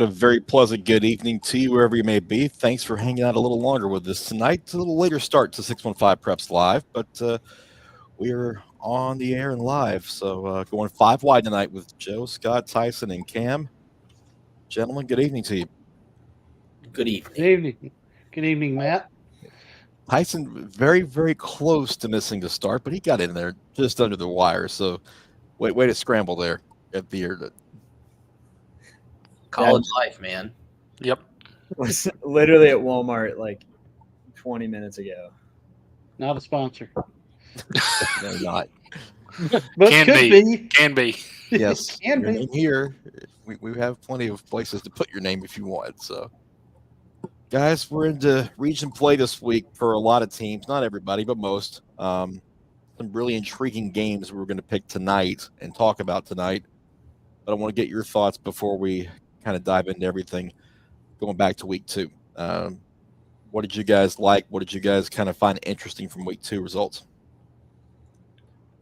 A very pleasant good evening to you wherever you may be. Thanks for hanging out a little longer with us tonight. It's a little later start to 615 Preps Live, but we are on the air and live. So going five wide tonight with Joe, Scott, Tyson, and Cam. Gentlemen, good evening to you. Good evening. Good evening. Good evening, Matt. Tyson, very, very close to missing the start, but he got in there just under the wire. So way to scramble there at the end. College life, man. Yep. Was literally at Walmart like 20 minutes ago. Not a sponsor. No, not. But Can could be. Can be. Yes, Can your be. name here. We have plenty of places to put your name if you want. So, guys, we're into region play this week for a lot of teams. Not everybody, but most. Some really intriguing games we're going to pick tonight and talk about tonight. But I want to get your thoughts before we kind of dive into everything going back to week 2. What did you guys like? What did you guys kind of find interesting from week 2 results?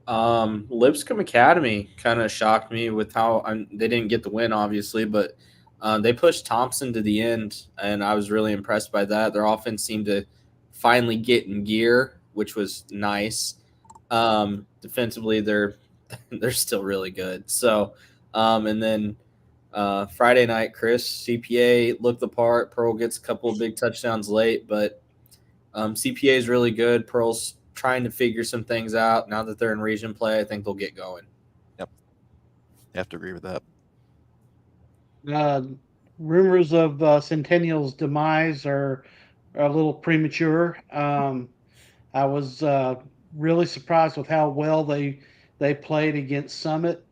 Lipscomb Academy kind of shocked me with how they didn't get the win, obviously, but they pushed Thompson to the end, and I was really impressed by that. Their offense seemed to finally get in gear, which was nice. Defensively, they're still really good. So, and then Friday night, Chris, CPA looked the part. Pearl gets a couple of big touchdowns late, but CPA is really good. Pearl's trying to figure some things out. Now that they're in region play, I think they'll get going. Yep. I have to agree with that. Rumors of Centennial's demise are a little premature. I was really surprised with how well they played against Summit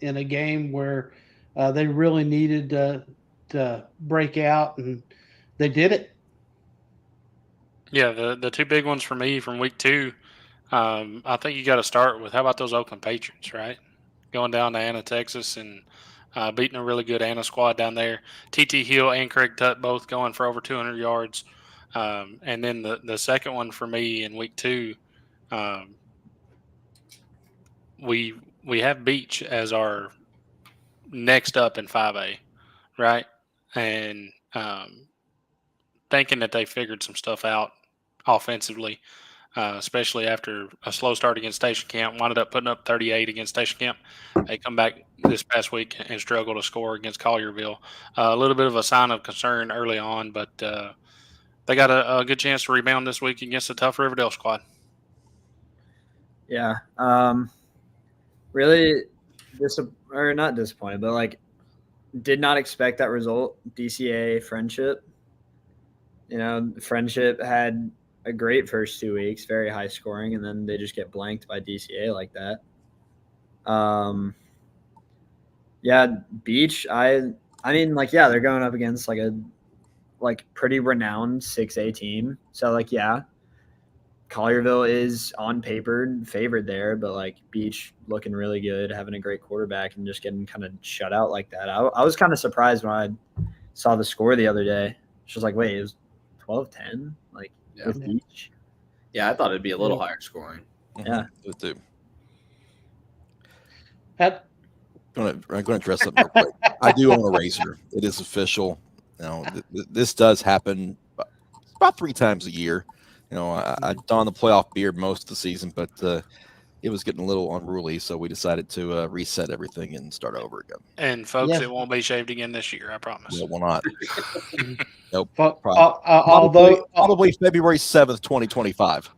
in a game where they really needed to break out, and they did it. Yeah, the two big ones for me from week 2, I think you got to start with, how about those Oakland Patriots, right? Going down to Anna, Texas, and beating a really good Anna squad down there. TT Hill and Craig Tutt both going for over 200 yards. And then the second one for me in week 2, we have Beach as our next up in 5A, right? And thinking that they figured some stuff out offensively, especially after a slow start against Station Camp, wound up putting up 38 against Station Camp. They come back this past week and struggle to score against Collierville. A little bit of a sign of concern early on, but they got a good chance to rebound this week against a tough Riverdale squad. Yeah. Really not disappointed, but like did not expect that result. DCA Friendship. Friendship had a great first 2 weeks, very high scoring, and then they just get blanked by DCA like that. Yeah, Beach, I mean, like, yeah, they're going up against like a pretty renowned 6A team. So like, yeah, Collierville is on paper favored there, but like Beach looking really good, having a great quarterback, and just getting kind of shut out like that. I was kind of surprised when I saw the score the other day. She was like, wait, it was 12-10, like with Beach. Yeah, I thought it'd be a little higher scoring. Yeah, it too. Pat? I'm going to address something real quick. I do own a Razor. It is official. This does happen about 3 times a year. I don the playoff beard most of the season, but it was getting a little unruly, so we decided to reset everything and start over again. And folks, It won't be shaved again this year, I promise. It will not. Nope. Probably February 7th, 2025.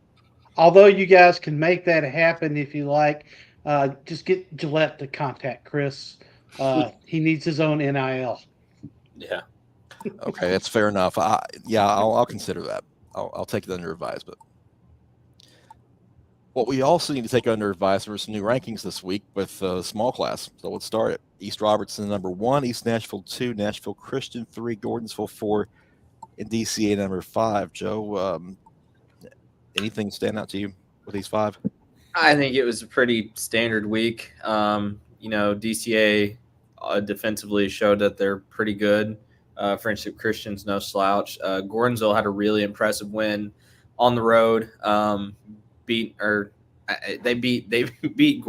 Although you guys can make that happen if you like, just get Gillette to contact Chris. He needs his own NIL. Yeah. Okay, that's fair enough. I'll consider that. I'll take it under advisement. What we also need to take under advisement are some new rankings this week with small class. So let's start it. East Robertson number 1, East Nashville 2, Nashville Christian 3, Gordonsville 4, and DCA number 5. Joe, anything stand out to you with these 5? I think it was a pretty standard week. DCA defensively showed that they're pretty good. Friendship Christian's no slouch. Gordonsville had a really impressive win on the road. They beat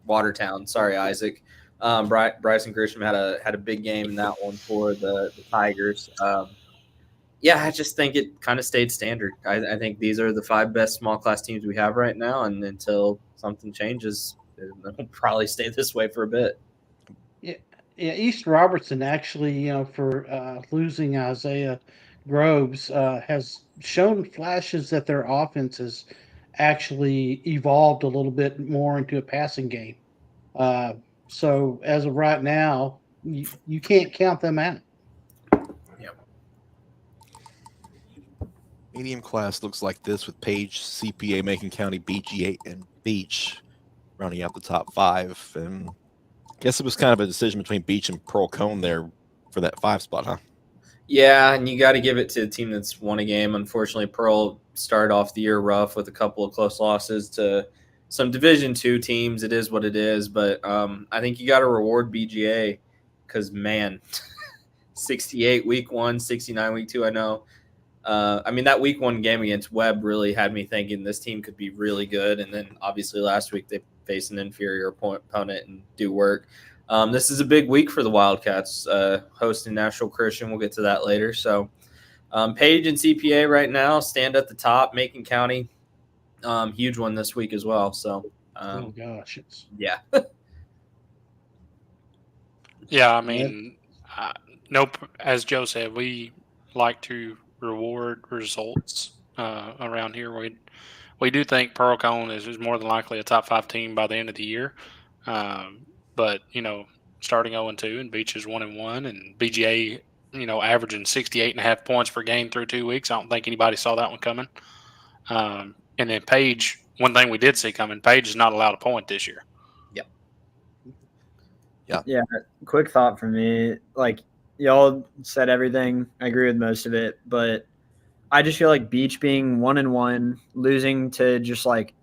Watertown. Sorry, Isaac. Bryson Grisham had a big game in that one for the Tigers. Yeah, I just think it kind of stayed standard. I think these are the 5 best small class teams we have right now, and until something changes, it'll probably stay this way for a bit. Yeah, yeah. East Robertson actually, for losing Isaiah Groves, has shown flashes that their offense has actually evolved a little bit more into a passing game. Uh, so as of right now, you can't count them out. Medium class looks like this with Page, CPA, Macon County, BG8, and Beach rounding out the top 5. And I guess it was kind of a decision between Beach and Pearl Cone there for that 5 spot, huh? Yeah, and you got to give it to a team that's won a game. Unfortunately, Pearl started off the year rough with a couple of close losses to some Division II teams. It is what it is, but I think you got to reward BGA because, man, 68 week 1, 69 week 2, I know. I mean, that week 1 game against Webb really had me thinking this team could be really good. And then obviously last week they faced an inferior opponent and do work. This is a big week for the Wildcats, hosting Nashville Christian. We'll get to that later. So Page and CPA right now stand at the top. Macon County, huge one this week as well. So, Oh gosh, yeah. Yeah, I mean, nope. As Joe said, we like to reward results around here. We do think Pearl Cone is more than likely a top 5 team by the end of the year. But starting 0-2 and Beach is 1-1 and BGA, averaging 68.5 points per game through 2 weeks. I don't think anybody saw that one coming. And then Page, one thing we did see coming, Page is not allowed a point this year. Yeah. Quick thought from me. Like, y'all said everything. I agree with most of it, but I just feel like Beach being 1-1, losing to just like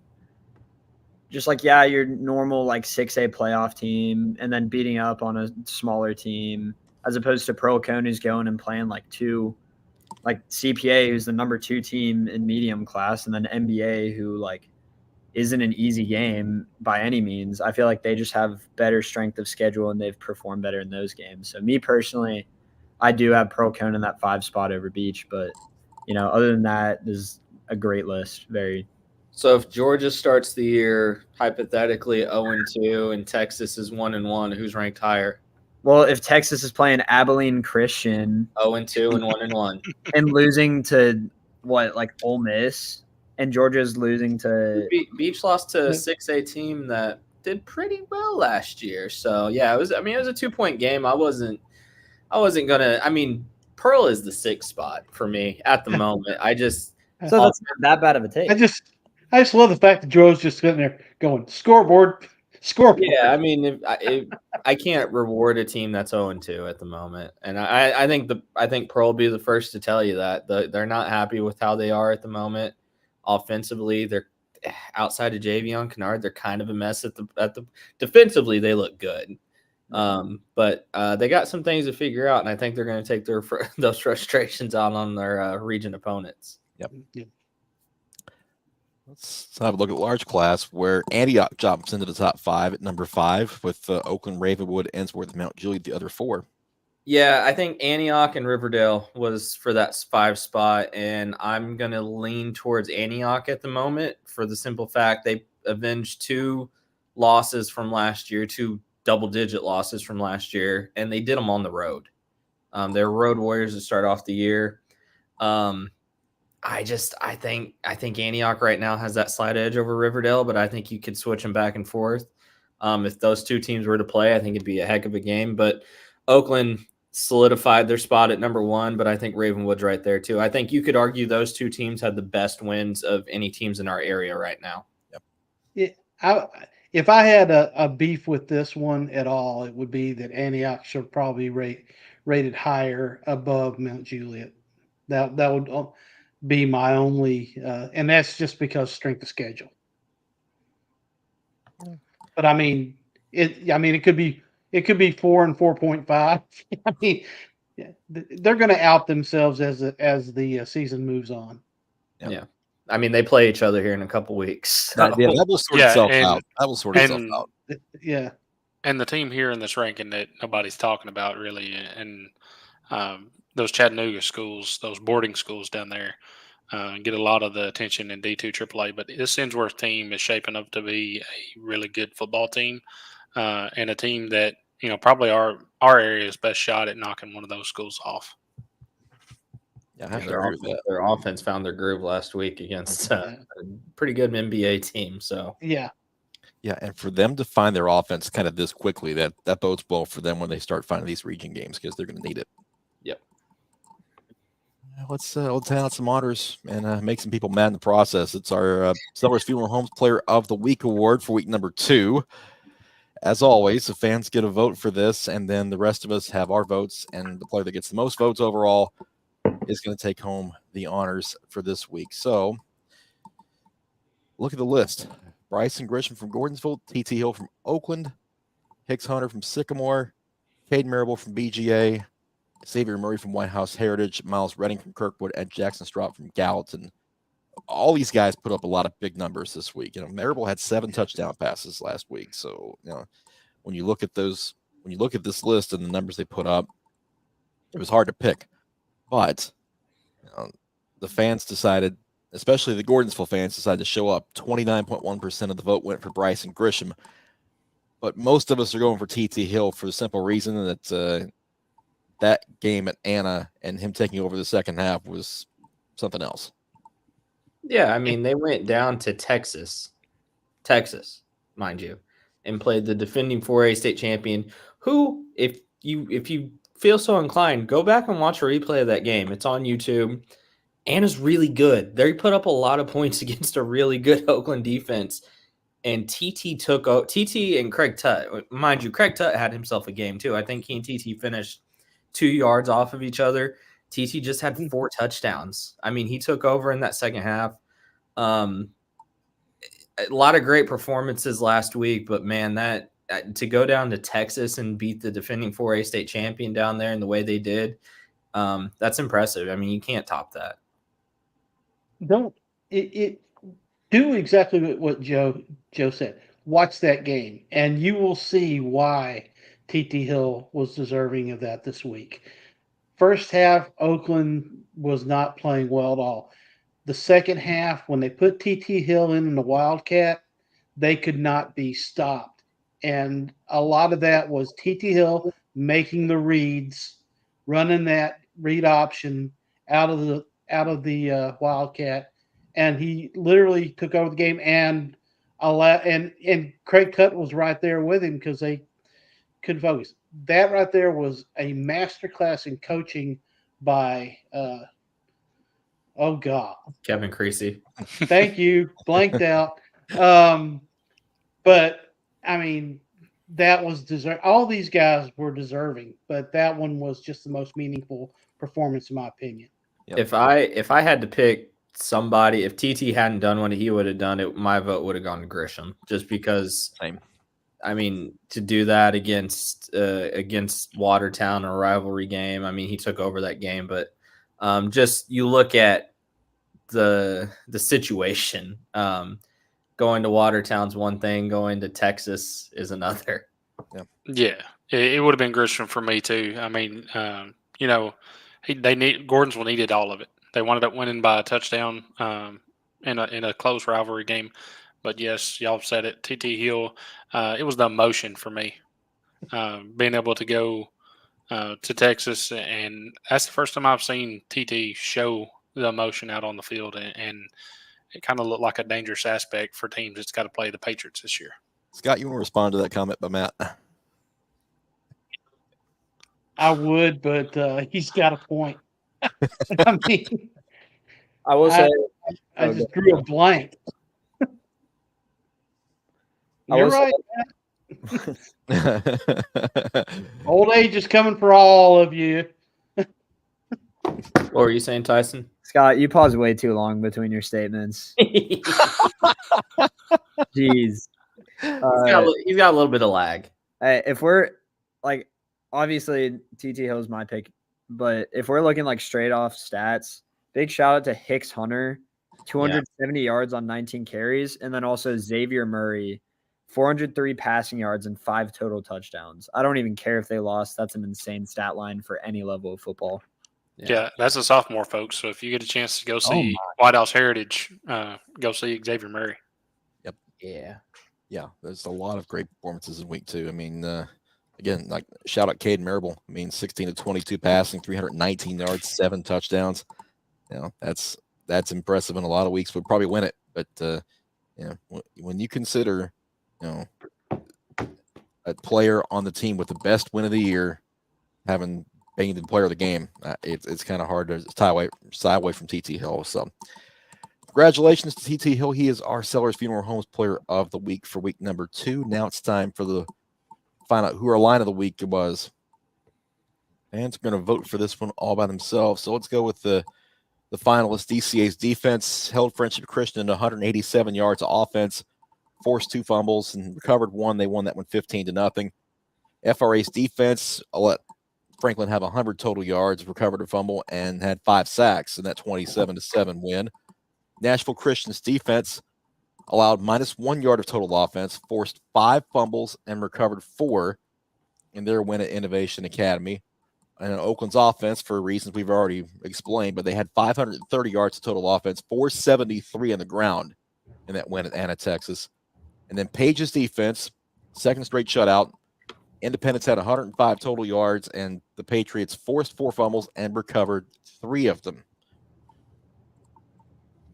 your normal like 6A playoff team, and then beating up on a smaller team, as opposed to Pearl Cone who's going and playing like CPA, who's the number 2 team in medium class, and then NBA, who like isn't an easy game by any means. I feel like they just have better strength of schedule and they've performed better in those games. So me personally, I do have Pearl Cone in that 5 spot over Beach, but other than that, this is a great list. So if Georgia starts the year hypothetically 0-2 and Texas is 1-1, who's ranked higher? Well, if Texas is playing Abilene Christian 0-2 and 1-1 and losing to Ole Miss, and Georgia's losing to Beach lost to a 6A team that did pretty well last year. So yeah, it was a 2-point game. I wasn't gonna. I mean, Pearl is the 6th spot for me at the moment. So that's not that bad of a take. I just love the fact that Joe's just sitting there going scoreboard. Yeah, I mean, I can't reward a team that's 0-2 at the moment, and I think Pearl will be the first to tell you that they're not happy with how they are at the moment. Offensively, they're outside of Javion Kennard. They're kind of a mess at the defensively. They look good, but they got some things to figure out, and I think they're going to take those frustrations out on their region opponents. Yep. Let's have a look at large class where Antioch jumps into the top 5 at number 5 with Oakland, Ravenwood, Ensworth, and Mount Juliet, the other 4. Yeah, I think Antioch and Riverdale was for that 5 spot, and I'm going to lean towards Antioch at the moment for the simple fact they avenged 2 losses from last year, 2 double-digit losses from last year, and they did them on the road. They're road warriors to start off the year. I think Antioch right now has that slight edge over Riverdale, but I think you could switch them back and forth. If those 2 teams were to play, I think it'd be a heck of a game. But Oakland solidified their spot at number 1, but I think Ravenwood's right there too. I think you could argue those 2 teams had the best wins of any teams in our area right now. Yep. Yeah, if I had a beef with this one at all, it would be that Antioch should probably rated higher above Mount Juliet. That would be my only, and that's just because strength of schedule. But I mean, it could be 4 and 4.5. I mean, they're going to out themselves as the season moves on. Yeah. I mean, they play each other here in a couple weeks. So. That will sort itself out. That will sort itself out. Yeah. and the team here in this ranking that nobody's talking about really, and those Chattanooga schools, those boarding schools down there, get a lot of the attention in D2 AAA. But this Innsworth team is shaping up to be a really good football team, and a team that probably our area's best shot at knocking one of those schools off. Yeah, I have to agree with that. Their offense found their groove last week against a pretty good NBA team. So Yeah. Yeah, and for them to find their offense kind of this quickly, that bodes well for them when they start finding these region games because they're going to need it. Yep. Let's hand out some honors and make some people mad in the process. It's our Sellers Funeral Homes Player of the Week award for week number 2. As always, the fans get a vote for this, and then the rest of us have our votes, and the player that gets the most votes overall is going to take home the honors for this week. So look at the list. Bryson Grisham from Gordonsville, T.T. Hill from Oakland, Hicks Hunter from Sycamore, Cade Marable from BGA, Xavier Murray from White House Heritage, Miles Redding from Kirkwood, and Jackson Strout from Gallatin. All these guys put up a lot of big numbers this week. Marable had 7 touchdown passes last week. So, when you look at this list and the numbers they put up, it was hard to pick. But the fans decided, especially the Gordonsville fans, decided to show up. 29.1% of the vote went for Bryson Grisham. But most of us are going for T.T. Hill for the simple reason that that game at Anna and him taking over the second half was something else. Yeah, I mean, they went down to Texas, mind you, and played the defending 4A state champion, who, if you feel so inclined, go back and watch a replay of that game. It's on YouTube. Anna's really good. They put up a lot of points against a really good Oakland defense, and TT and Craig Tutt. Mind you, Craig Tutt had himself a game too. I think he and TT finished 2 yards off of each other. TT just had 4 touchdowns. I mean, he took over in that second half. A lot of great performances last week, but man, that to go down to Texas and beat the defending 4A state champion down there in the way they did, that's impressive. I mean, you can't top that. Do exactly what Joe said. Watch that game, and you will see why T.T. Hill was deserving of that this week. First half, Oakland was not playing well at all. The second half, when they put T.T. Hill in the Wildcat, they could not be stopped. And a lot of that was T.T. Hill making the reads, running that read option out of the Wildcat, and he literally took over the game. And Craig Tutt was right there with him because they couldn't focus. That right there was a masterclass in coaching by Kevin Creasy. Thank you. Blanked out. But I mean, that was deserving. All these guys were deserving, but that one was just the most meaningful performance, in my opinion. Yep. If I had to pick somebody, if TT hadn't done what he would have done, my vote would have gone to Grisham, just because. Same. I mean, to do that against Watertown, a rivalry game. I mean, he took over that game, but just you look at the situation. Going to Watertown's one thing, going to Texas is another. Yeah, it would have been Grisham for me too. I mean, Gordonsville needed all of it. They wanted up winning by a touchdown in a close rivalry game. But yes, y'all said it. T.T. Hill, it was the emotion for me, being able to go to Texas, and that's the first time I've seen T.T. show the emotion out on the field, and it kind of looked like a dangerous aspect for teams that's got to play the Patriots this year. Scott, you want to respond to that comment by Matt? I would, but he's got a point. I mean, I will say, I just drew a blank. You're right. Old age is coming for all of you. What were you saying, Tyson? Scott, you paused way too long between your statements. Jeez. He's got a little bit of lag. If we're like, obviously TT Hill's my pick, but if we're looking like straight off stats, big shout out to Hicks Hunter, 270 yards on 19 carries, and then also Xavier Murray, 403 passing yards and 5 total touchdowns. I don't even care if they lost. That's an insane stat line for any level of football. Yeah, that's a sophomore, folks. So if you get a chance to go Oh see my. White House Heritage, go see Xavier Murray. Yeah, there's a lot of great performances in week 2. I mean, again, like shout out Caden Marable. I mean, 16 to 22 passing, 319 yards, 7 touchdowns. You know, that's impressive. In a lot of weeks, would probably win it. But when you consider, a player on the team with the best win of the year having being the player of the game, it's kind of hard to shy away from TT Hill. So, congratulations to TT Hill. He is our Sellers Funeral Homes Player of the Week for week number 2. Now it's time for find out who our line of the week was. Fans are going to vote for this one all by themselves. So let's go with the finalist. DCA's defense held Friendship Christian to 187 yards of offense, forced 2 fumbles, and recovered 1. They won that one 15-0. FRA's defense let Franklin have 100 total yards, recovered a fumble, and had 5 sacks in that 27-7 win. Nashville Christian's defense allowed -1 yard of total offense, forced 5 fumbles, and recovered 4 in their win at Innovation Academy. And Oakland's offense, for reasons we've already explained, but they had 530 yards of total offense, 473 on the ground in that win at Anna, Texas. And then Page's defense, second straight shutout. Independence had 105 total yards, and the Patriots forced 4 fumbles and recovered 3 of them.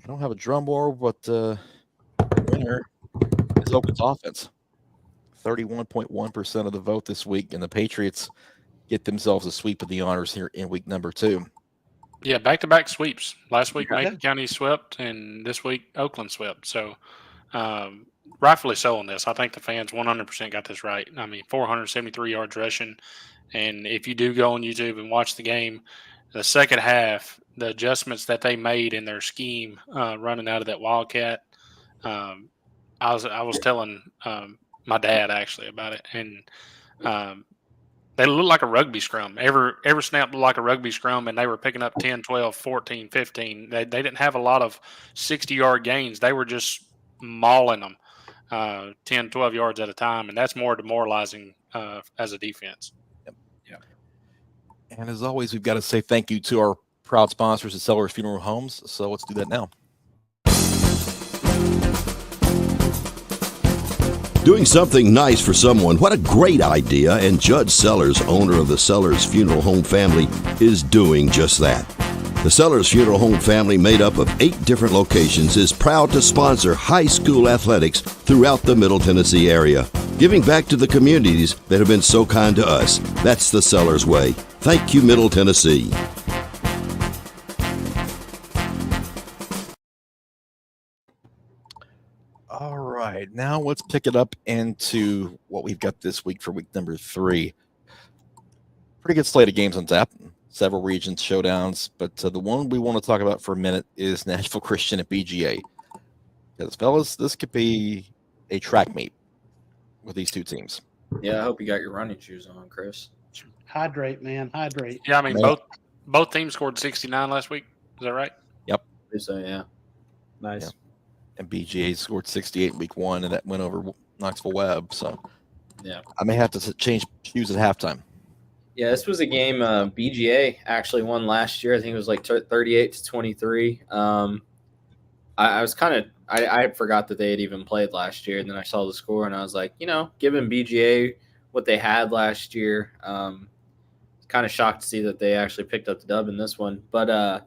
I don't have a drum roll, but the winner is Oakland's offense. 31.1% of the vote this week, and the Patriots get themselves a sweep of the honors here in week number 2. Yeah, back-to-back sweeps. Last week, Macon County swept, and this week, Oakland swept. So, rightfully so on this. I think the fans 100% got this right. I mean, 473 yards rushing. And if you do go on YouTube and watch the game, the second half, the adjustments that they made in their scheme running out of that Wildcat, I was telling my dad actually about it, and they looked like a rugby scrum. Every snap looked like a rugby scrum, and they were picking up 10, 12, 14, 15. They didn't have a lot of 60-yard gains. They were just mauling them 10, 12 yards at a time, and that's more demoralizing as a defense. Yep. And as always, we've got to say thank you to our proud sponsors at Sellers Funeral Homes. So let's do that now. Doing something nice for someone, what a great idea, and Judge Sellers, owner of the Sellers Funeral Home family, is doing just that. The Sellers Funeral Home family, made up of 8 different locations, is proud to sponsor high school athletics throughout the Middle Tennessee area, giving back to the communities that have been so kind to us. That's the Sellers way. Thank you, Middle Tennessee. All right, now let's pick it up into what we've got this week for week number 3. Pretty good slate of games on tap, several regions showdowns, but the one we want to talk about for a minute is Nashville Christian at BGA. Because, fellas, this could be a track meet with these 2 teams. Yeah, I hope you got your running shoes on, Chris. Hydrate, man. Hydrate. Yeah, I mean, both teams scored 69 last week. Is that right? Yep. So, yeah. Nice. Yeah. And BGA scored 68 in week 1, and that went over Knoxville Webb. So, yeah, I may have to change shoes at halftime. Yeah, this was a game BGA actually won last year. I think it was like 38-23. I was kind of I forgot that they had even played last year, and then I saw the score, and I was like, given BGA what they had last year, kind of shocked to see that they actually picked up the dub in this one. But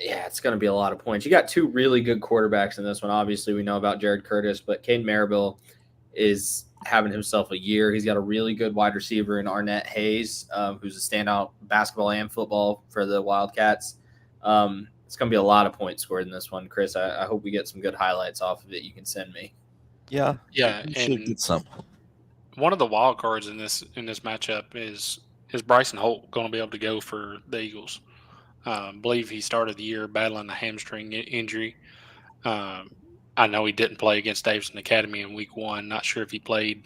it's going to be a lot of points. You got 2 really good quarterbacks in this one. Obviously, we know about Jared Curtis, but Caden Marable is having himself a year. He's got a really good wide receiver in Arnett Hayes, who's a standout basketball and football for the Wildcats. It's going to be a lot of points scored in this one, Chris. I hope we get some good highlights off of it you can send me. Yeah, and should get some. One of the wild cards in this matchup is Bryson Holt going to be able to go for the Eagles. Believe he started the year battling a hamstring injury. I know he didn't play against Davidson Academy in week 1. Not sure if he played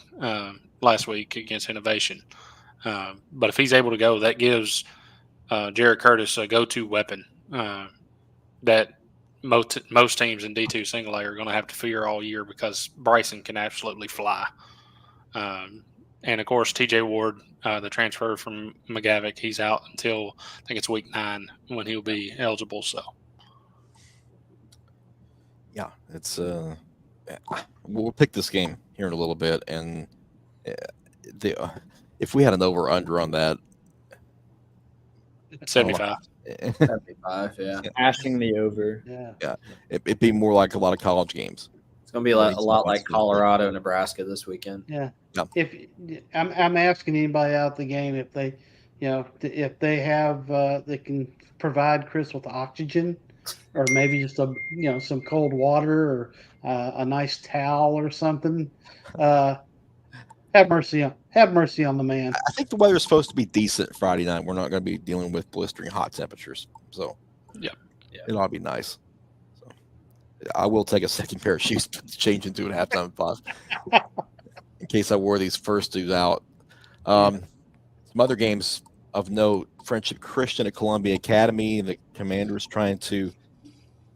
last week against Innovation. But if he's able to go, that gives Jared Curtis a go-to weapon that most teams in D2 single A are going to have to fear all year because Bryson can absolutely fly. And of course, TJ Ward, the transfer from McGavick, he's out until I think it's week 9 when he'll be eligible. So, yeah, it's we'll pick this game here in a little bit, and if we had an over under on that, 75. 75, yeah. Ashing the over. Yeah. It'd be more like a lot of college games. It's going to be a lot like Colorado, Nebraska this weekend. Yeah. Yeah. If I'm asking anybody out the game if they, if they have they can provide Chris with oxygen, or maybe just some cold water or a nice towel or something. Have mercy on the man. I think the weather's supposed to be decent Friday night. We're not going to be dealing with blistering hot temperatures, so yeah. It ought to be nice. So I will take a second pair of shoes to change into at halftime pause in case I wore these first two out. Some other games of note: Friendship Christian at Columbia Academy. The Commanders trying to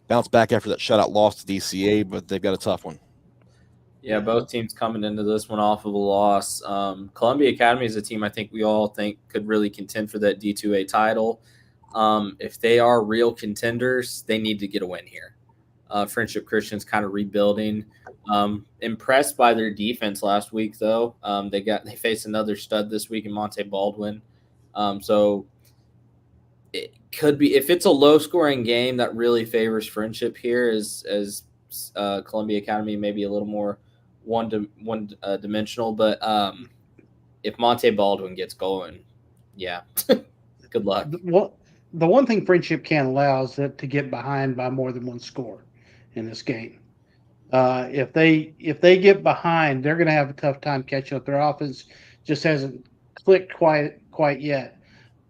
bounce back after that shutout loss to DCA, but they've got a tough one. Yeah, both teams coming into this one off of a loss. Columbia Academy is a team I think we all think could really contend for that D2A title. If they are real contenders, they need to get a win here. Friendship Christian's kind of rebuilding. Impressed by their defense last week, though. They faced another stud this week in Monte Baldwin. So it could be, if it's a low-scoring game, that really favors Friendship here, as Columbia Academy maybe a little more one-dimensional. But if Monte Baldwin gets going, yeah, good luck. The one thing Friendship can't allow is to get behind by more than one score in this game. If they get behind, they're going to have a tough time catching up. Their offense just hasn't clicked quite yet.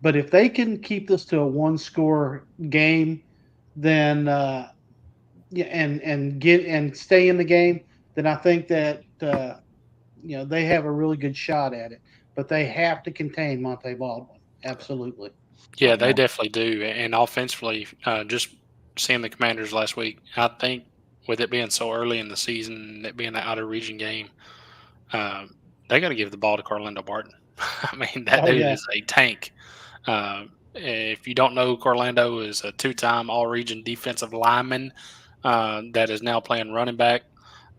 But if they can keep this to a one-score game, then and stay in the game, then I think that they have a really good shot at it. But they have to contain Monte Baldwin. Absolutely. Yeah, they definitely do. And offensively, just seeing the Commanders last week, I think with it being so early in the season, it being an out-of-region game, they got to give the ball to Carlando Barton. I mean, that dude is a tank. If you don't know, Carlando is a 2-time all-region defensive lineman that is now playing running back.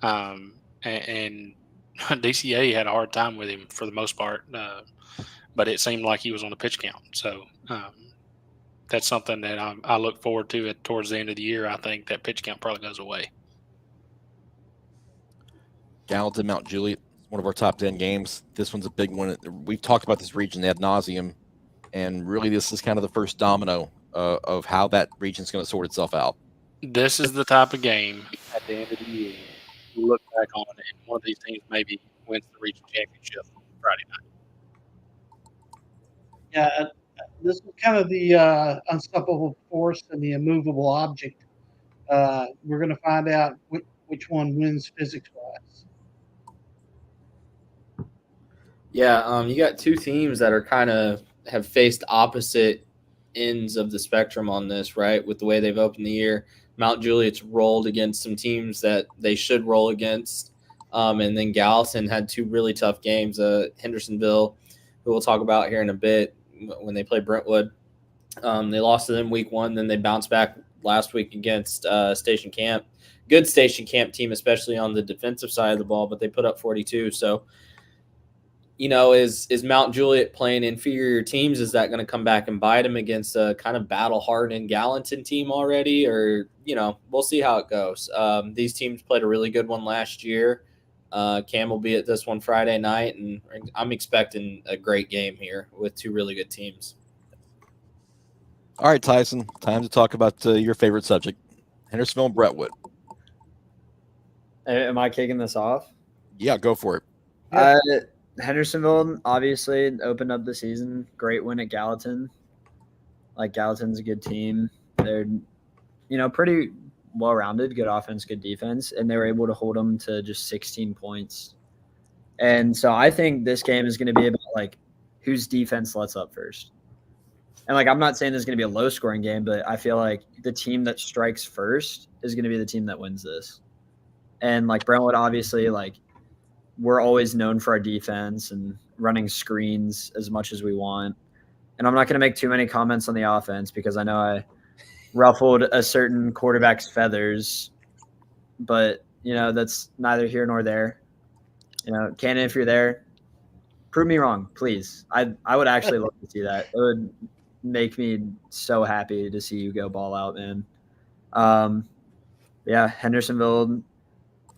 And DCA had a hard time with him for the most part, but it seemed like he was on the pitch count. So that's something that I look forward to towards the end of the year. I think that pitch count probably goes away. Gallatin, Mount Juliet, one of our top 10 games. This one's a big one. We've talked about this region ad nauseum, and really this is kind of the first domino of how that region's going to sort itself out. This is the type of game at the end of the year you look back on it, and one of these teams maybe wins the region championship Friday night. Yeah, this is kind of the unstoppable force and the immovable object. We're going to find out which one wins physics-wise. Yeah, you got two teams that are kind of have faced opposite ends of the spectrum on this, right? With the way they've opened the year, Mount Juliet's rolled against some teams that they should roll against, and then Gallatin had two really tough games. Hendersonville, who we'll talk about here in a bit, when they play Brentwood, they lost to them week 1. Then they bounced back last week against Station Camp. Good Station Camp team, especially on the defensive side of the ball, but they put up 42. So, is Mount Juliet playing inferior teams? Is that going to come back and bite them against a kind of battle-hardened Gallatin team already? Or, we'll see how it goes. These teams played a really good one last year. Cam will be at this one Friday night, and I'm expecting a great game here with two really good teams. All right, Tyson, time to talk about your favorite subject, Hendersonville and Brentwood. Am I kicking this off? Yeah, go for it. Hendersonville obviously opened up the season. Great win at Gallatin. Gallatin's a good team. They're, pretty well-rounded, good offense, good defense, and they were able to hold them to just 16 points. And so I think this game is going to be about whose defense lets up first. And like, I'm not saying this is going to be a low scoring game, but I feel like the team that strikes first is going to be the team that wins this. And like Brentwood, obviously, like we're always known for our defense and running screens as much as we want. And I'm not going to make too many comments on the offense because I know I ruffled a certain quarterback's feathers, but that's neither here nor there. Cannon, if you're there, prove me wrong, please. I would actually love to see that. It would make me so happy to see you go ball out, man. Yeah, Hendersonville,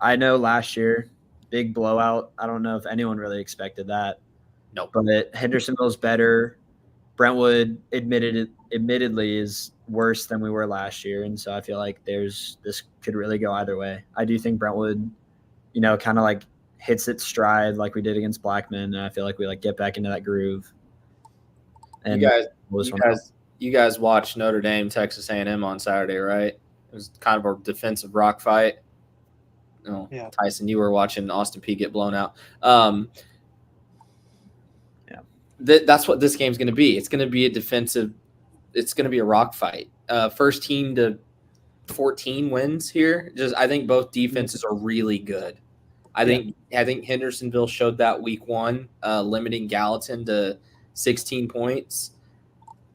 I know last year, big blowout. I don't know if anyone really expected that. No. But Hendersonville's better. Brentwood admittedly is worse than we were last year, and so I feel like this could really go either way. I do think Brentwood, kind of like hits its stride like we did against Blackman, and I feel like we like get back into that groove. And you guys watched Notre Dame, Texas A&M on Saturday, right? It was kind of a defensive rock fight. Yeah. Tyson, you were watching Austin Peay get blown out. That's what this game's going to be. It's going to be a defensive. It's going to be a rock fight. First team to 14 wins here. I think both defenses are really good. I think Hendersonville showed that week 1, limiting Gallatin to 16 points.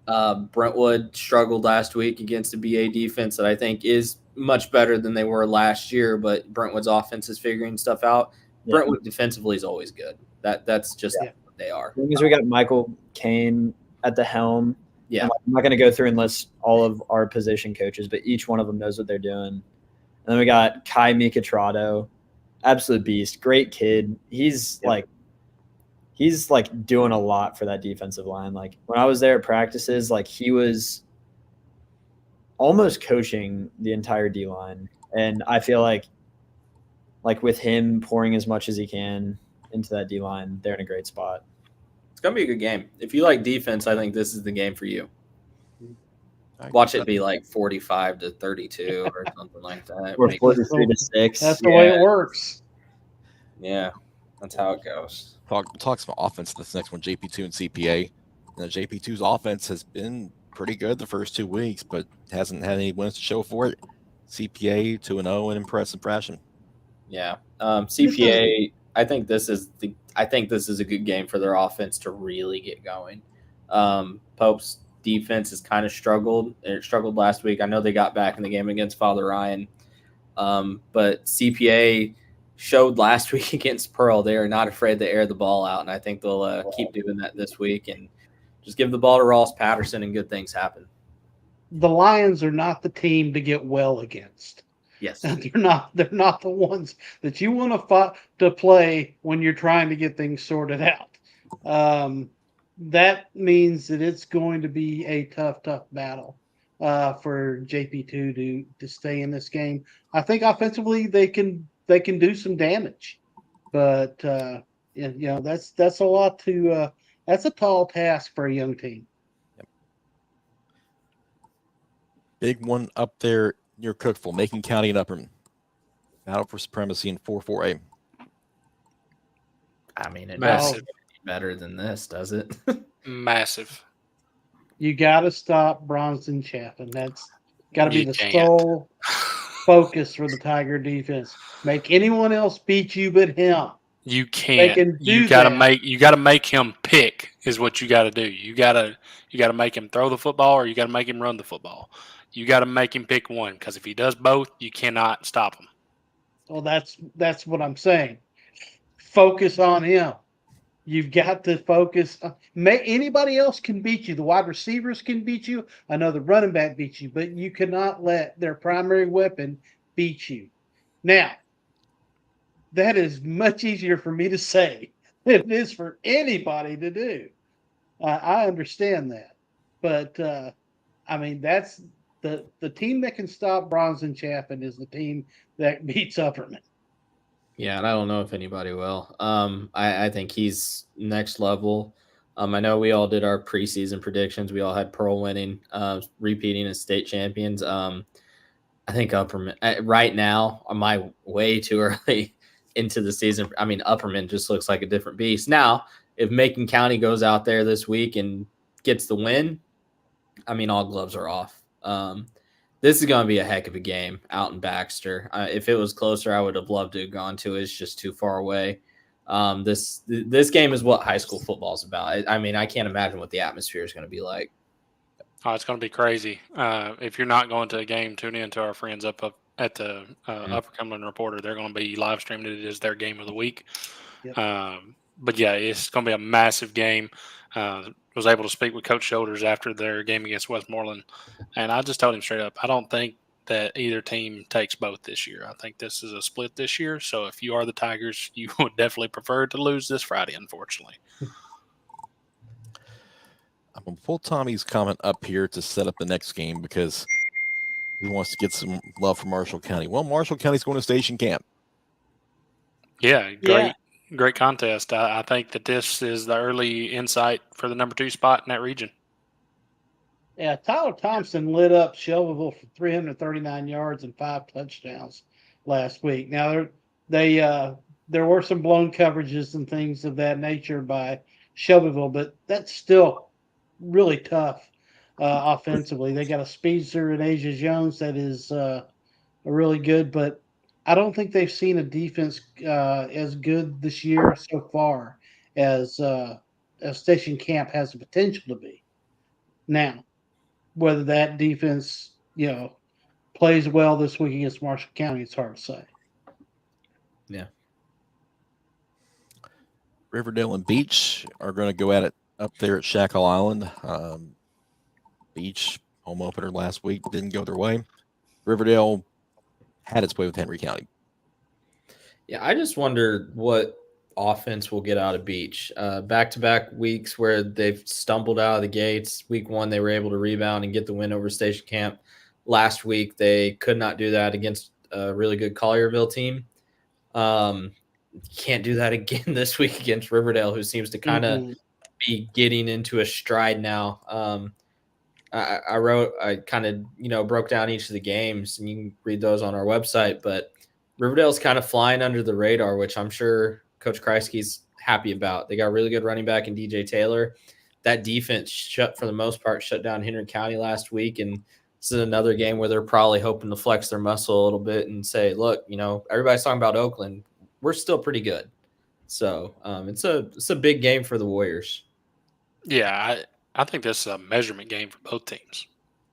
Brentwood struggled last week against a BA defense that I think is much better than they were last year, but Brentwood's offense is figuring stuff out. Yeah. Brentwood defensively is always good. That's just what they are. As long as we got Michael Kane at the helm. Yeah. I'm not going to go through and list all of our position coaches, but each one of them knows what they're doing. And then we got Kai Micatrato, absolute beast, great kid. He's doing a lot for that defensive line. Like when I was there at practices, like he was almost coaching the entire D line. And I feel like with him pouring as much as he can into that D line, they're in a great spot. It's going to be a good game. If you like defense, I think this is the game for you. Watch it be like 45-32 or something like that. Or 43-6. That's the way it works. Yeah, that's how it goes. Talk some offense this next one, JP2 and CPA. JP2's offense has been pretty good the first 2 weeks, but hasn't had any wins to show for it. CPA 2-0 in impressive fashion. Yeah, CPA. I think this is a good game for their offense to really get going. Pope's defense has kind of struggled. It struggled last week. I know they got back in the game against Father Ryan, but CPA showed last week against Pearl they are not afraid to air the ball out, and I think they'll keep doing that this week and just give the ball to Ross Patterson and good things happen. The Lions are not the team to get well against. Yes, they're not the ones that you want to play when you're trying to get things sorted out. That means that it's going to be a tough battle for JP2 to stay in this game. I think offensively they can do some damage, but that's a lot to that's a tall task for a young team. Yep. Big one up there near Cookeville, Macon County and Upperman. Battle for supremacy in 4-4A. I mean, it doesn't get better than this, does it? Massive. You got to stop Bronson Chaffin. That's got to be the sole focus for the Tiger defense. Make anyone else beat you but him. You can't. You got to make him pick is what you got to do. You got to make him throw the football or you got to make him run the football. You got to make him pick one because if he does both, you cannot stop him. Well, that's what I'm saying. Focus on him. You've got to focus. Anybody else can beat you. The wide receivers can beat you. I know the running back beats you, but you cannot let their primary weapon beat you. Now, that is much easier for me to say than it is for anybody to do. I understand that. But, I mean, that's the team that can stop Bronson Chaffin is the team that beats Upperman. Yeah, and I don't know if anybody will. I think he's next level. I know we all did our preseason predictions. We all had Pearl winning, repeating as state champions. I think Upperman right now, am I way too early into the season? I mean, Upperman just looks like a different beast. Now, if Macon County goes out there this week and gets the win, I mean, all gloves are off. This is going to be a heck of a game out in Baxter. If it was closer, I would have loved to have gone to it. It's just too far away. This game is what high school football is about. I mean, I can't imagine what the atmosphere is going to be like. Oh, it's going to be crazy. If you're not going to a game, tune in to our friends up at the Upper Cumberland Reporter. They're going to be live streaming it as their game of the week. Yep. But yeah, it's going to be a massive game. Was able to speak with Coach Shoulders after their game against Westmoreland, and I just told him straight up, I don't think that either team takes both this year. I think this is a split this year. So if you are the Tigers, you would definitely prefer to lose this Friday, unfortunately. I'm going to pull Tommy's comment up here to set up the next game because he wants to get some love from Marshall County. Well, Marshall County's going to station camp. Yeah, great contest. I think that this is the early insight for the number 2 spot in that region. Yeah, Tyler Thompson lit up Shelbyville for 339 yards and 5 touchdowns last week. Now there were some blown coverages and things of that nature by Shelbyville, but that's still really tough offensively. They got a speedster in Asia Jones that is really good, but I don't think they've seen a defense as good this year so far as Station Camp has the potential to be. Now, whether that defense, plays well this week against Marshall County, it's hard to say. Yeah. Riverdale and Beach are going to go at it up there at Shackle Island. Beach, home opener last week, didn't go their way. Riverdale had its way with Henry County. Yeah, I just wonder what offense will get out of Beach. Back-to-back weeks where they've stumbled out of the gates. Week 1, they were able to rebound and get the win over Station Camp. Last week, they could not do that against a really good Collierville team. Can't do that again this week against Riverdale, who seems to kind of be getting into a stride now. I kind of, broke down each of the games, and you can read those on our website, but Riverdale's kind of flying under the radar, which I'm sure Coach Kreisky's happy about. They got a really good running back in DJ Taylor. That defense for the most part, shut down Henry County last week, and this is another game where they're probably hoping to flex their muscle a little bit and say, look, everybody's talking about Oakland. We're still pretty good. So it's a big game for the Warriors. Yeah, I think this is a measurement game for both teams.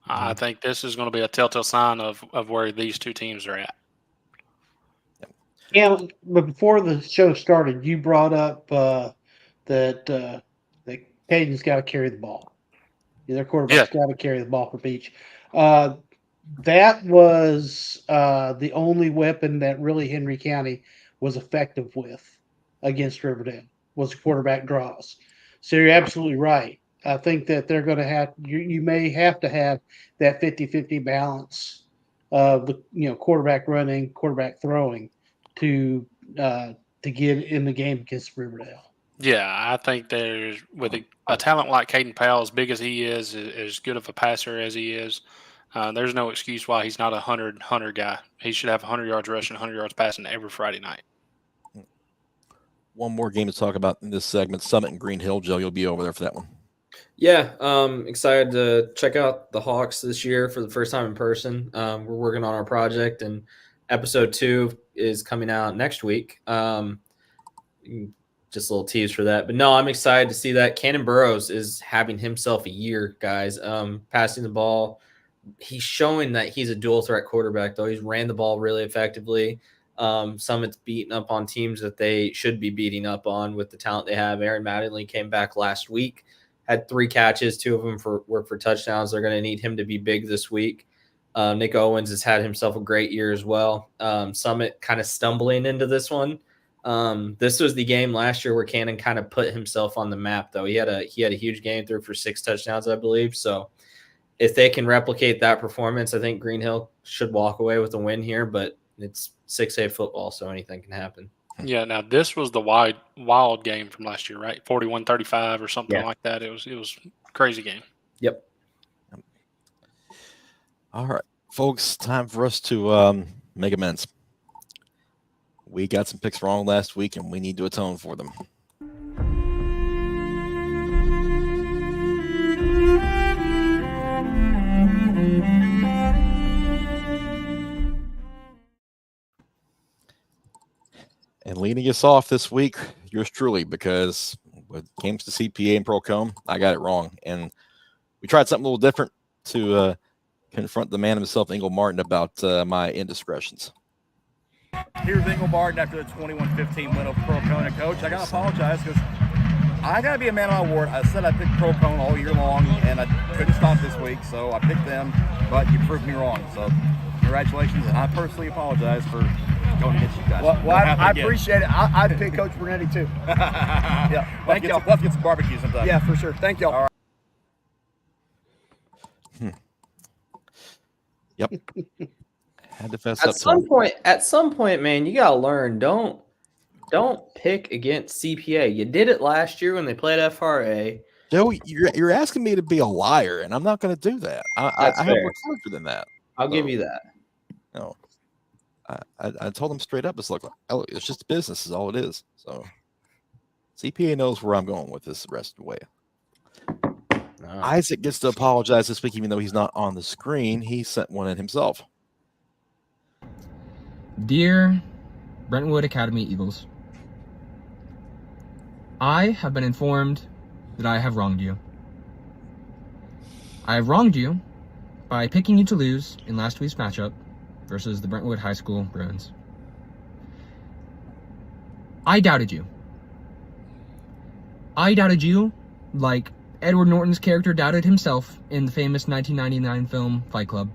I think this is going to be a telltale sign of where these two teams are at. Yeah, but before the show started, you brought up that Caden's got to carry the ball. Their quarterback's got to carry the ball for Beach. That was the only weapon that really Henry County was effective with against Riverdale was quarterback draws. So you're absolutely right. I think that they're going to have you may have to have that 50-50 balance of the quarterback running, quarterback throwing to get in the game against Riverdale. Yeah, I think there's with a talent like Caden Powell, as big as he is, as good of a passer as he is, there's no excuse why he's not a 100 guy. He should have 100 yards rushing, 100 yards passing every Friday night. One more game to talk about in this segment, Summit and Green Hill. Joe, you'll be over there for that one. Yeah, excited to check out the Hawks this year for the first time in person. We're working on our project, and episode 2 is coming out next week. Just a little tease for that. But no, I'm excited to see that. Cannon Burrows is having himself a year, guys. Passing the ball. He's showing that he's a dual threat quarterback, though. He's ran the ball really effectively. Summit's beating up on teams that they should be beating up on with the talent they have. Aaron Mattingly came back last week, had 3 catches, 2 of them were for touchdowns. They're going to need him to be big this week. Nick Owens has had himself a great year as well. Summit kind of stumbling into this one. This was the game last year where Cannon kind of put himself on the map, though. He had a huge game, threw for 6 touchdowns, I believe. So if they can replicate that performance, I think Green Hill should walk away with a win here, but it's 6A football, so anything can happen. Yeah, now this was the wild game from last year, right? 41-35 or something like that. It was a crazy game. Yep. All right, folks, time for us to make amends. We got some picks wrong last week, and we need to atone for them. And leading us off this week, yours truly, because when it came to CPA and Procom, I got it wrong. And we tried something a little different to confront the man himself, Ingle Martin, about my indiscretions. Here's Ingle Martin after the 21-15 win over Procom. Coach, I got to apologize because I got to be a man of my word. I said I picked Procom all year long, and I couldn't stop this week, so I picked them, but you proved me wrong. So congratulations, and I personally apologize for going against you guys. Well, I appreciate it. I'd pick Coach Brunetti too. Yeah, thank y'all. Let's get some barbecue sometime. Yeah, for sure. Thank y'all. All right. Yep. Had to fess At up some point, man, you gotta learn. Don't pick against CPA. You did it last year when they played FRA. Joe, you're asking me to be a liar, and I'm not going to do that. I have more character than that. I'll give you that. No, I told him straight up. It's like, oh, it's just business, is all it is. So CPA knows where I'm going with this the rest of the way. Isaac gets to apologize this week, even though he's not on the screen. He sent one in himself. Dear Brentwood Academy Eagles, I have been informed that I have wronged you. I have wronged you by picking you to lose in last week's matchup versus the Brentwood High School Bruins. I doubted you. I doubted you like Edward Norton's character doubted himself in the famous 1999 film Fight Club.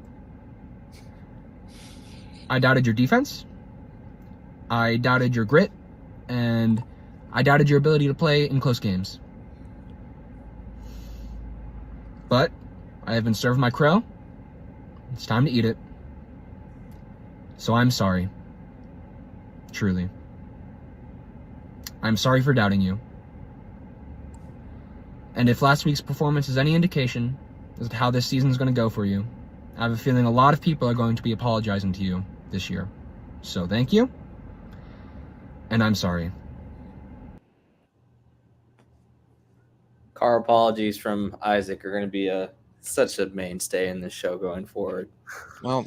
I doubted your defense. I doubted your grit. And I doubted your ability to play in close games. But I have been served my crow. It's time to eat it. So I'm sorry. Truly. I'm sorry for doubting you. And if last week's performance is any indication as to how this season is going to go for you, I have a feeling a lot of people are going to be apologizing to you this year. So thank you. And I'm sorry. Car apologies from Isaac are going to be such a mainstay in this show going forward. Well,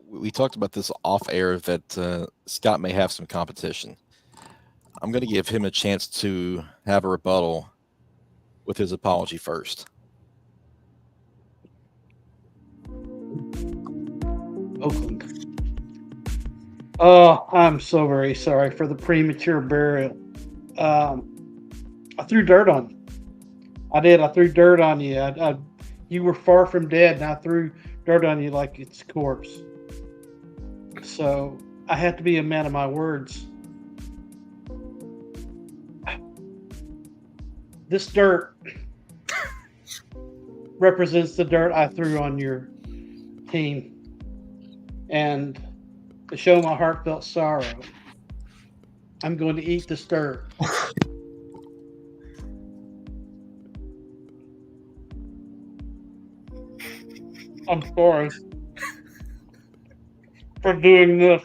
we talked about this off air that Scott may have some competition. I'm going to give him a chance to have a rebuttal with his apology first. Oakland. Oh, I'm so very sorry for the premature burial. I threw dirt on you. I did. I threw dirt on you. You were far from dead, and I threw dirt on you like it's a corpse. So I have to be a man of my words. This dirt represents the dirt I threw on your team. And to show my heartfelt sorrow, I'm going to eat this dirt. I'm sorry for doing this.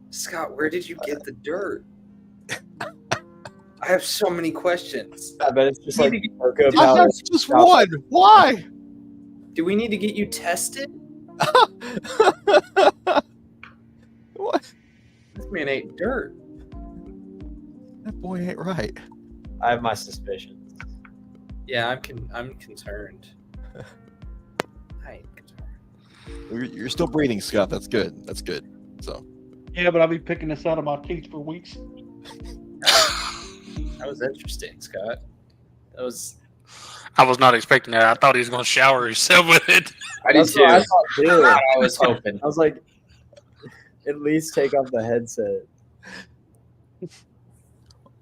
Scott, where did you get the dirt? I have so many questions. I bet it's just like Cocoa I have Palace. just one. Why? Do we need to get you tested? What? This man ate dirt. That boy ain't right. I have my suspicions. Yeah, I'm concerned. I ain't concerned. You're still breathing, Scott. That's good. That's good. So. Yeah, but I'll be picking this out of my teeth for weeks. That was interesting, Scott. I was not expecting that. I thought he was going to shower himself with it. I did That's too. what I thought too. I was hoping. I was like, at least take off the headset.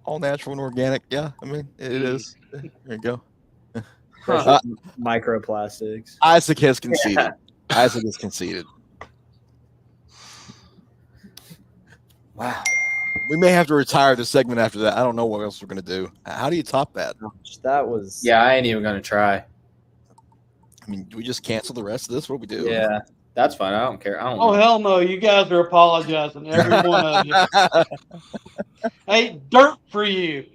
All natural and organic. Yeah, I mean, it is. There you go. Microplastics. Isaac has conceded. Yeah. Isaac has conceded. Wow. We may have to retire this segment after that. I don't know what else we're going to do. How do you top that? That was... Yeah, I ain't even going to try. I mean, do we just cancel the rest of this? What do we do? Yeah, that's fine. I don't care. I don't Oh, know. hell no. You guys are apologizing. Every one of you. I ate dirt for you.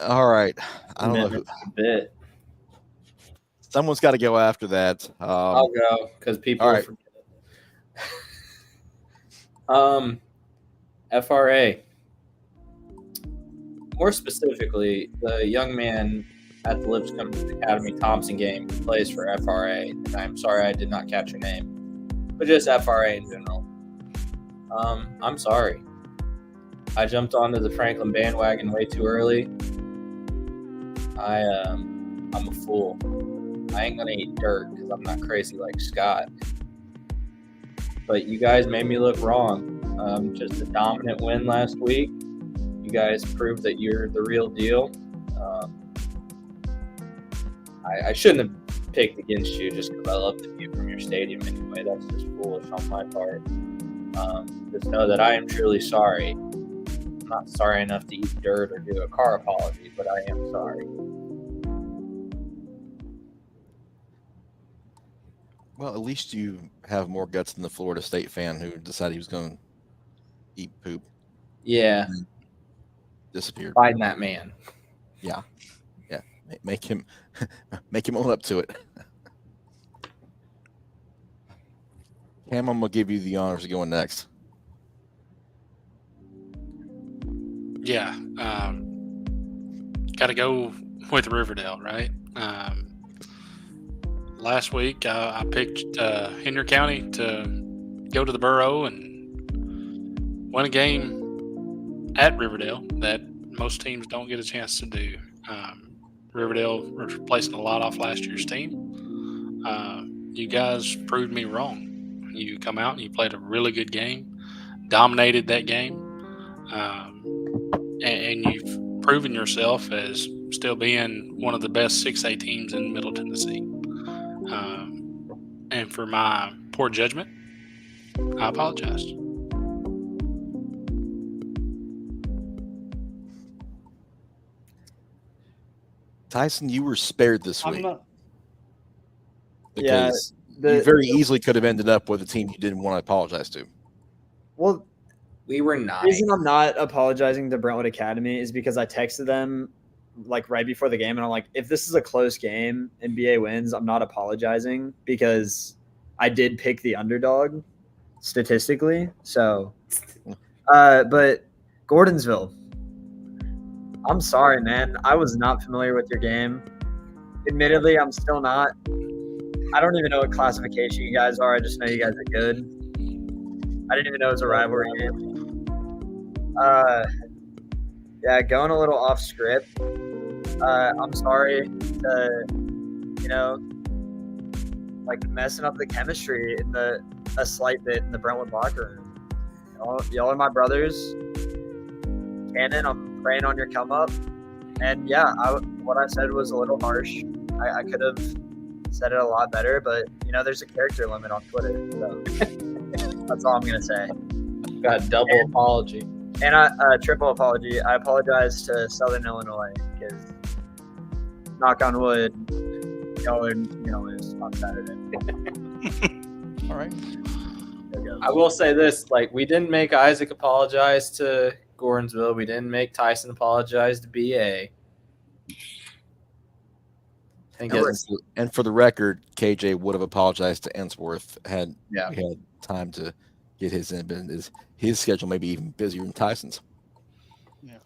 All right. I don't know. A bit. Someone's got to go after that. I'll go because people all will right. forget it. FRA. More specifically, the young man at the Lipscomb Academy Thompson game who plays for FRA. And I'm sorry I did not catch your name, but just FRA in general. I'm sorry. I jumped onto the Franklin bandwagon way too early. I'm a fool. I ain't gonna eat dirt because I'm not crazy like Scott. But you guys made me look wrong. Just a dominant win last week. You guys proved that you're the real deal. I shouldn't have picked against you just because I love the view from your stadium anyway. That's just foolish on my part. Just know that I am truly sorry. I'm not sorry enough to eat dirt or do a car apology, but I am sorry. Well, at least you have more guts than the Florida State fan who decided he was going to eat poop. Yeah. Disappeared. Find that man. Yeah. Make him own up to it. Cam, I'm gonna give you the honors of going next. Yeah, got to go with Riverdale, right? Last week I picked Henry County to go to the Borough and win a game at Riverdale that most teams don't get a chance to do. Riverdale was replacing a lot off last year's team. You guys proved me wrong. You come out and you played a really good game, dominated that game, and you've proven yourself as still being one of the best 6A teams in Middle Tennessee. And for my poor judgment, I apologize. Tyson, you were spared this I'm week not. because you very easily could have ended up with a team you didn't want to apologize to. Well, We were the not. reason I'm not apologizing to Brentwood Academy is because I texted them like right before the game, and I'm like, if this is a close game and BA wins, I'm not apologizing because I did pick the underdog statistically. So, but Gordonsville, I'm sorry, man. I was not familiar with your game. Admittedly, I'm still not. I don't even know what classification you guys are. I just know you guys are good. I didn't even know it was a rivalry game. Yeah, going a little off script. I'm sorry to, like messing up the chemistry in a slight bit in the Brentwood locker room. Y'all are my brothers. Cannon, I'm praying on your come up. And yeah, what I said was a little harsh. I could have said it a lot better, but there's a character limit on Twitter. So that's all I'm gonna say. Got a double apology. And a triple apology. I apologize to Southern Illinois because, knock on wood, y'all are lose on Saturday. All right. I will say this: like, we didn't make Isaac apologize to Gordonsville. We didn't make Tyson apologize to BA. And for the record, KJ would have apologized to Ensworth had we had time to get his in, but his schedule may be even busier than Tyson's. Yeah.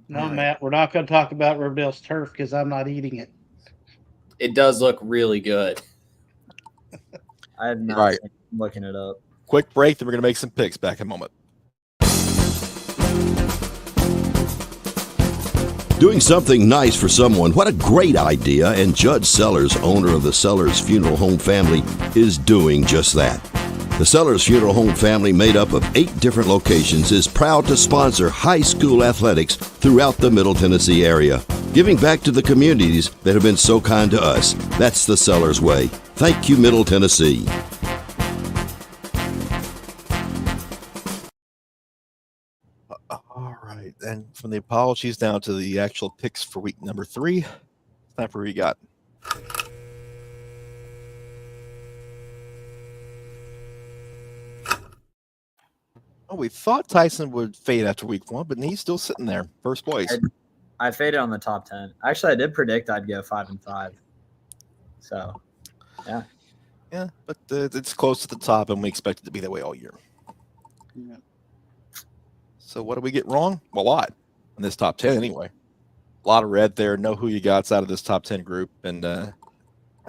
No, Matt, we're not going to talk about Riverdale's turf because I'm not eating it. It does look really good. I have not seen looking it up. Quick break, then we're going to make some picks. Back in a moment. Doing something nice for someone, what a great idea, and Judge Sellers, owner of the Sellers Funeral Home family, is doing just that. The Sellers Funeral Home family, made up of 8 different locations, is proud to sponsor high school athletics throughout the Middle Tennessee area, giving back to the communities that have been so kind to us. That's the Sellers way. Thank you, Middle Tennessee. All right, and from the apologies down to the actual picks for week number 3, it's time for what you got. Oh, we thought Tyson would fade after week 1, but he's still sitting there, first place. I faded on the top 10. Actually, I did predict I'd go 5-5. So, Yeah, but it's close to the top, and we expect it to be that way all year. Yeah. So what do we get wrong? Well, a lot in this top 10 anyway. A lot of red there. Know who you got out of this top 10 group, and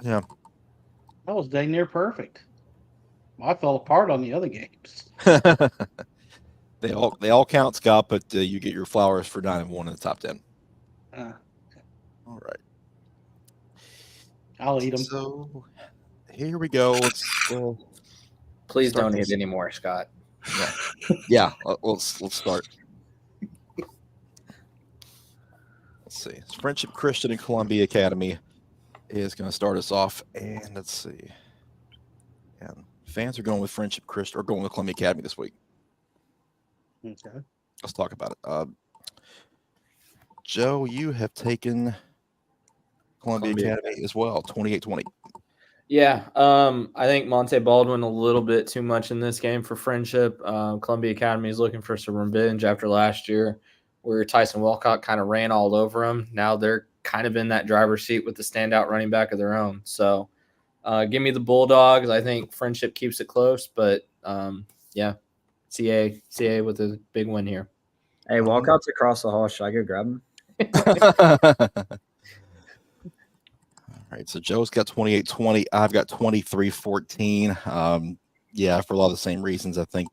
yeah. That was dang near perfect. I fell apart on the other games. They all count, Scott, but you get your flowers for 9-1 in the top 10. All right. I'll eat them. So here we go. Let's Please start don't this. hit anymore, Scott. Yeah. Let's start. Let's see. Friendship Christian and Columbia Academy is going to start us off, and let's see. And fans are going with Friendship Christian or going with Columbia Academy this week. Okay. Let's talk about it. Joe, you have taken Columbia Academy as well, 28-20. Yeah, I think Monte Baldwin a little bit too much in this game for Friendship. Columbia Academy is looking for some revenge after last year where Tyson Walcott kind of ran all over him. Now they're kind of in that driver's seat with the standout running back of their own. So give me the Bulldogs. I think Friendship keeps it close, but yeah, CA with a big win here. Hey, Walcott's across the hall. Should I go grab him? All right, so Joe's got 28-20. I've got 23-14. Yeah, for a lot of the same reasons. I think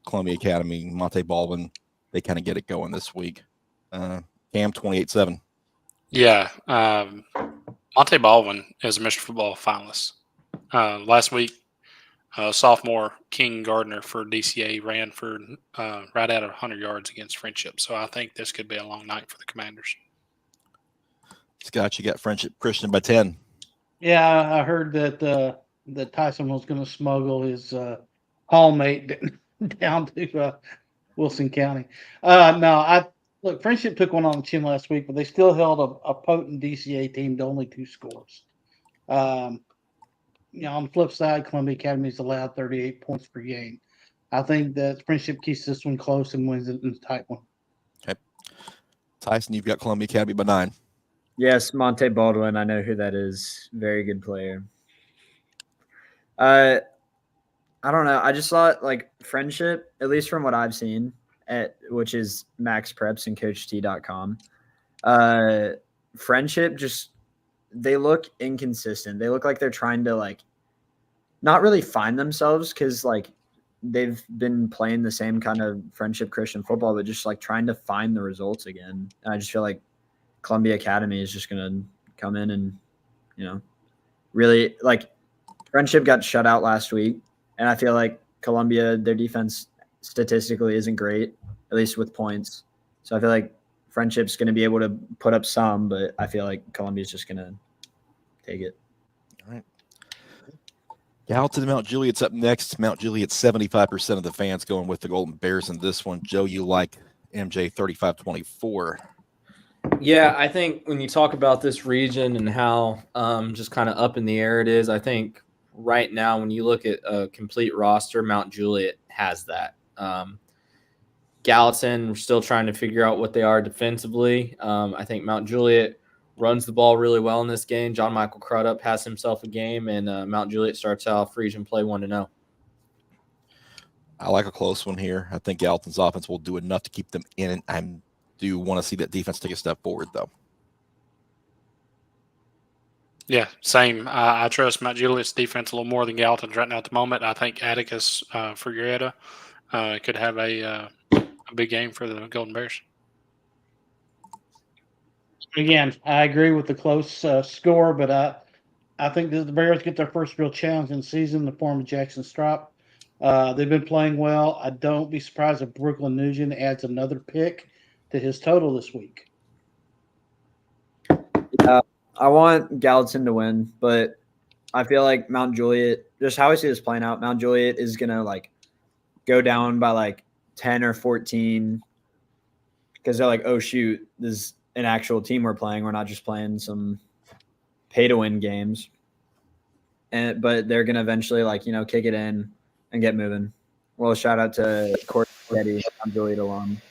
Columbia Academy, Monte Baldwin, they kind of get it going this week. Cam, 28-7. Yeah. Monte Baldwin is a Mr. Football finalist. Last week, sophomore King Gardner for DCA ran for right at 100 yards against Friendship. So I think this could be a long night for the Commanders. Scott, you got Friendship Christian by 10. Yeah, I heard that that Tyson was going to smuggle his hallmate down to Wilson County. Look, Friendship took one on the chin last week, but they still held a potent DCA team to only 2 scores. On the flip side, Columbia Academy's allowed 38 points per game. I think that Friendship keeps this one close and wins it in a tight one. Okay. Tyson, you've got Columbia Academy by 9. Yes, Monte Baldwin. I know who that is. Very good player. I don't know. I just thought like Friendship, at least from what I've seen, which is Max Preps and CoachT.com. Friendship just they look inconsistent. They look like they're trying to like not really find themselves because like they've been playing the same kind of Friendship Christian football, but just like trying to find the results again. And I just feel like Columbia Academy is just going to come in and, really like Friendship got shut out last week. And I feel like Columbia, their defense statistically isn't great, at least with points. So I feel like Friendship's going to be able to put up some, but I feel like Columbia's just going to take it. All right. Gallatin and Mount Juliet's up next. Mount Juliet, 75% of the fans going with the Golden Bears in this one. Joe, you like MJ 35-24. Yeah, I think when you talk about this region and how just kind of up in the air it is, I think right now when you look at a complete roster, Mount Juliet has that. Gallatin, we're still trying to figure out what they are defensively. I think Mount Juliet runs the ball really well in this game. John Michael Crudup has himself a game, and Mount Juliet starts off region play 1-0. I like a close one here. I think Gallatin's offense will do enough to keep them in. I do want to see that defense take a step forward, though. Yeah, same. I trust Mount Juliet's defense a little more than Gallatin's right now at the moment. I think Atticus Figueroa could have a big game for the Golden Bears. Again, I agree with the close score, but I think the Bears get their first real challenge in the season in the form of Jackson Strop. They've been playing well. I don't be surprised if Brooklyn Nugent adds another pick to his total this week. I want Gallatin to win, but I feel like Mount Juliet, just how I see this playing out, Mount Juliet is going to like go down by like 10 or 14 because they're like, oh, shoot, this is an actual team we're playing. We're not just playing some pay-to-win games. But they're going to eventually like, kick it in and get moving. Well, shout out to Court Getty, Mount Juliet alum.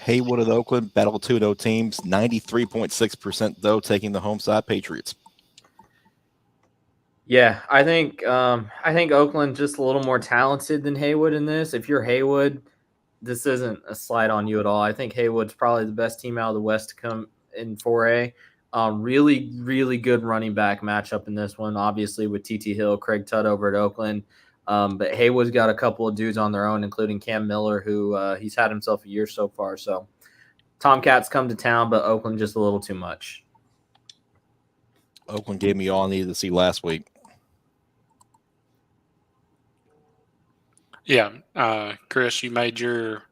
Haywood of Oakland, battle 2-0 teams, 93.6% though, taking the home side Patriots. Yeah, I think Oakland's just a little more talented than Haywood in this. If you're Haywood, this isn't a slight on you at all. I think Haywood's probably the best team out of the West to come in 4A. Really, really good running back matchup in this one, obviously with TT Hill, Craig Tutt over at Oakland. But Haywood's got a couple of dudes on their own, including Cam Miller, who he's had himself a year so far. So Tomcats come to town, but Oakland just a little too much. Oakland gave me all I needed to see last week. Yeah, Chris, you made your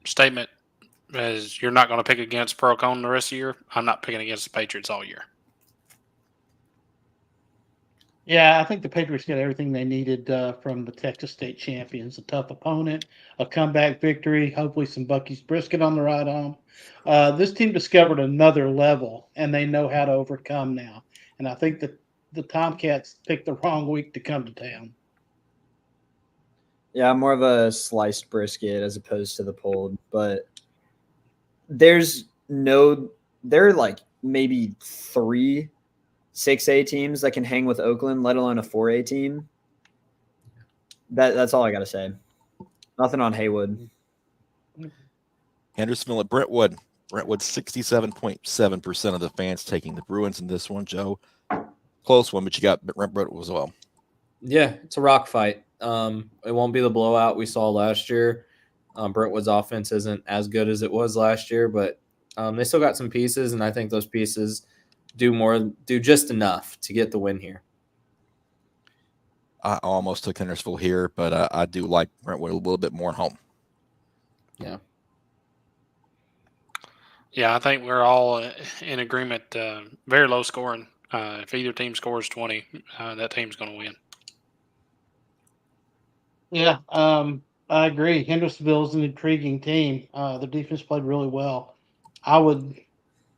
statement as you're not going to pick against Pearl-Cohn the rest of the year. I'm not picking against the Patriots all year. Yeah, I think the Patriots got everything they needed from the Texas State champions. A tough opponent, a comeback victory, hopefully some Bucky's brisket on the ride home. This team discovered another level, and they know how to overcome now. And I think that the Tomcats picked the wrong week to come to town. Yeah, more of a sliced brisket as opposed to the pulled. But there are like maybe 3 6A teams that can hang with Oakland, let alone a 4A team. That's all I got to say. Nothing on Haywood. Hendersonville at Brentwood. Brentwood 67.7% of the fans taking the Bruins in this one, Joe. Close one, but you got Brentwood as well. Yeah, it's a rock fight. It won't be the blowout we saw last year. Brentwood's offense isn't as good as it was last year, but they still got some pieces, and I think those pieces do just enough to get the win here. I almost took Hendersonville here, but I do like Brentwood a little bit more at home. Yeah. Yeah, I think we're all in agreement. Very low scoring. If either team scores 20, that team's going to win. Yeah, I agree. Hendersonville is an intriguing team. The defense played really well. I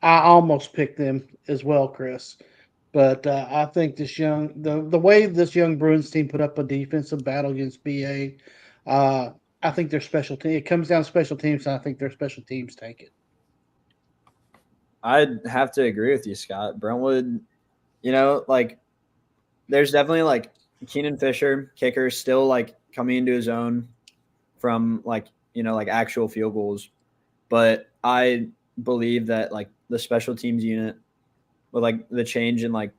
almost picked them as well, Chris. But I think the way this young Bruins team put up a defensive battle against BA, I think their special team. It comes down to special teams, and I think their special teams take it. I'd have to agree with you, Scott. Brentwood, there's definitely like Keenan Fisher, kicker, still like coming into his own from like actual field goals. But I believe that like the special teams unit with like the change in like,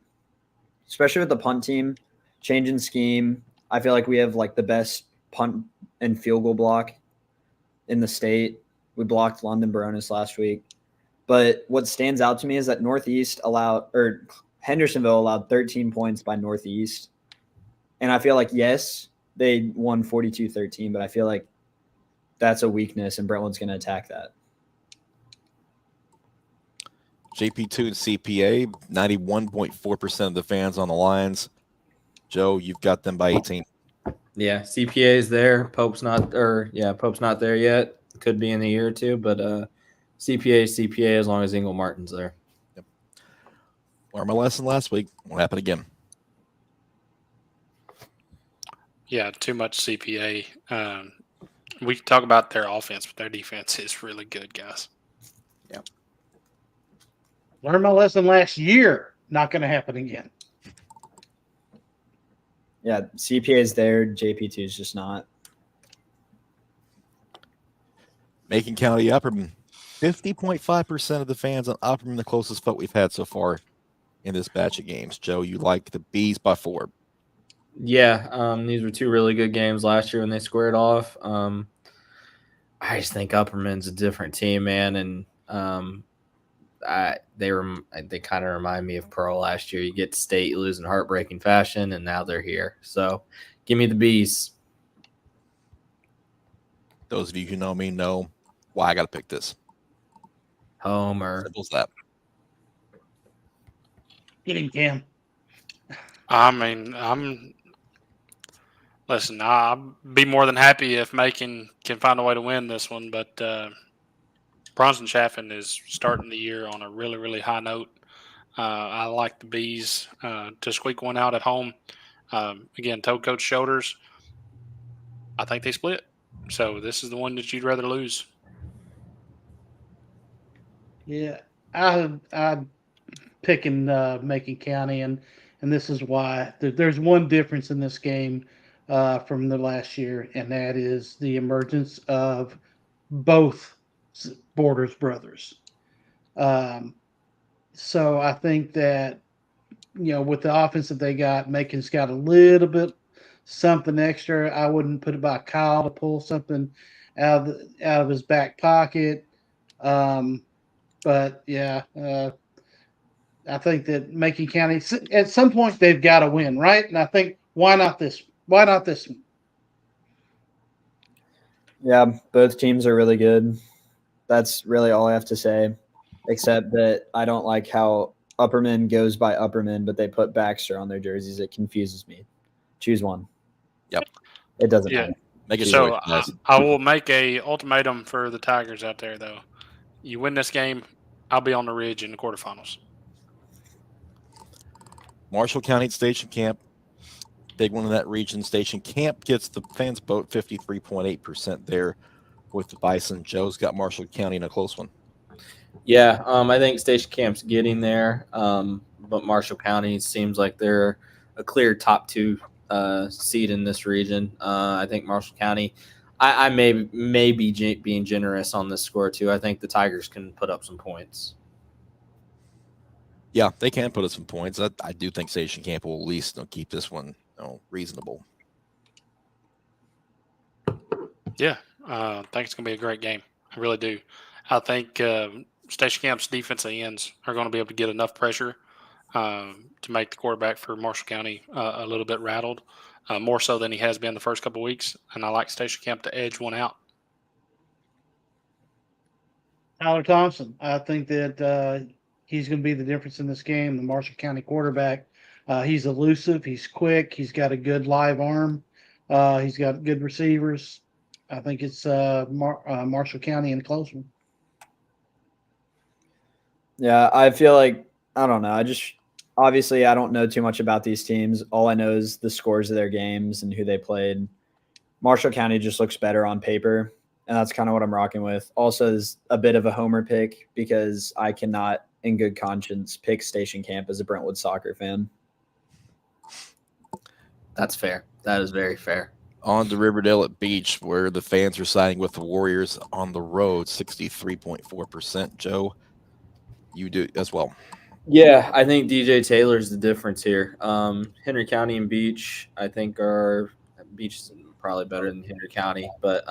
especially with the punt team, change in scheme, I feel like we have like the best punt and field goal block in the state. We blocked London Baronis last week. But what stands out to me is that Hendersonville allowed 13 points by Northeast. And I feel like, yes, they won 42-13, but I feel like that's a weakness, and Brentwood's going to attack that. JP2 and CPA, 91.4% of the fans on the lines. Joe, you've got them by 18. Yeah, CPA is there. Pope's not there yet. Could be in a year or two, but CPA as long as Ingle Martin's there. Yep. Learned my lesson last week. Won't happen again. Yeah, too much CPA. We can talk about their offense, but their defense is really good, guys. Yep. Learned my lesson last year. Not going to happen again. Yeah, CPA is there. JP2 is just not. Macon County, Upperman. 50.5% of the fans on Upperman, the closest vote we've had so far in this batch of games. Joe, you like the Bees by 4. Yeah, these were 2 really good games last year when they squared off. I just think Upperman's a different team, man, and they kind of remind me of Pearl last year. You get to state, you lose in heartbreaking fashion, and now they're here. So, give me the Bees. Those of you who know me know why I got to pick this. Homer. Simple as that. Get him, Cam. I mean, listen, I'll be more than happy if Macon can find a way to win this one, but Bronson Chaffin is starting the year on a really, really high note. I like the Bees to squeak one out at home. Again, toe coach shoulders. I think they split. So this is the one that you'd rather lose. Yeah, I'm picking Macon County, and and this is why there's one difference in this game from the last year, and that is the emergence of both Borders brothers. Um, so I think that with the offense that they got, Macon's got a little bit something extra. I wouldn't put it by Kyle to pull something out of his back pocket. But yeah, I think that Macon County at some point they've got to win, right? And I think why not this? Why not this one? Yeah, both teams are really good. That's really all I have to say, except that I don't like how Upperman goes by Upperman, but they put Baxter on their jerseys. It confuses me. Choose one. Yep. It doesn't Yeah. matter. Make it So easy, guys. I will make a ultimatum for the Tigers out there, though. You win this game, I'll be on the ridge in the quarterfinals. Marshall County Station Camp, big one in that region. Station Camp gets the fans vote 53.8% there with the Bison. Joe's got Marshall County in a close one. Yeah, I think Station Camp's getting there, but Marshall County seems like they're a clear top 2 seed in this region. I think Marshall County, I may be being generous on this score too. I think the Tigers can put up some points. Yeah, they can put up some points. I do think Station Camp will at least keep this one reasonable. Yeah, I think it's going to be a great game. I really do. I think Station Camp's defensive ends are going to be able to get enough pressure to make the quarterback for Marshall County a little bit rattled, more so than he has been the first couple of weeks. And I like Station Camp to edge one out. Tyler Thompson. I think that he's going to be the difference in this game. The Marshall County quarterback. He's elusive. He's quick. He's got a good live arm. He's got good receivers. I think it's Marshall County in a close one. Yeah, I feel like, I don't know. Obviously, I don't know too much about these teams. All I know is the scores of their games and who they played. Marshall County just looks better on paper, and that's kind of what I'm rocking with. Also, is a bit of a homer pick because I cannot, in good conscience, pick Station Camp as a Brentwood soccer fan. That's fair. That is very fair. On to Riverdale at Beach, where the fans are siding with the Warriors on the road, 63.4%. Joe, you do as well. Yeah, I think DJ Taylor's the difference here. Henry County and Beach, I think Beach is probably better than Henry County, but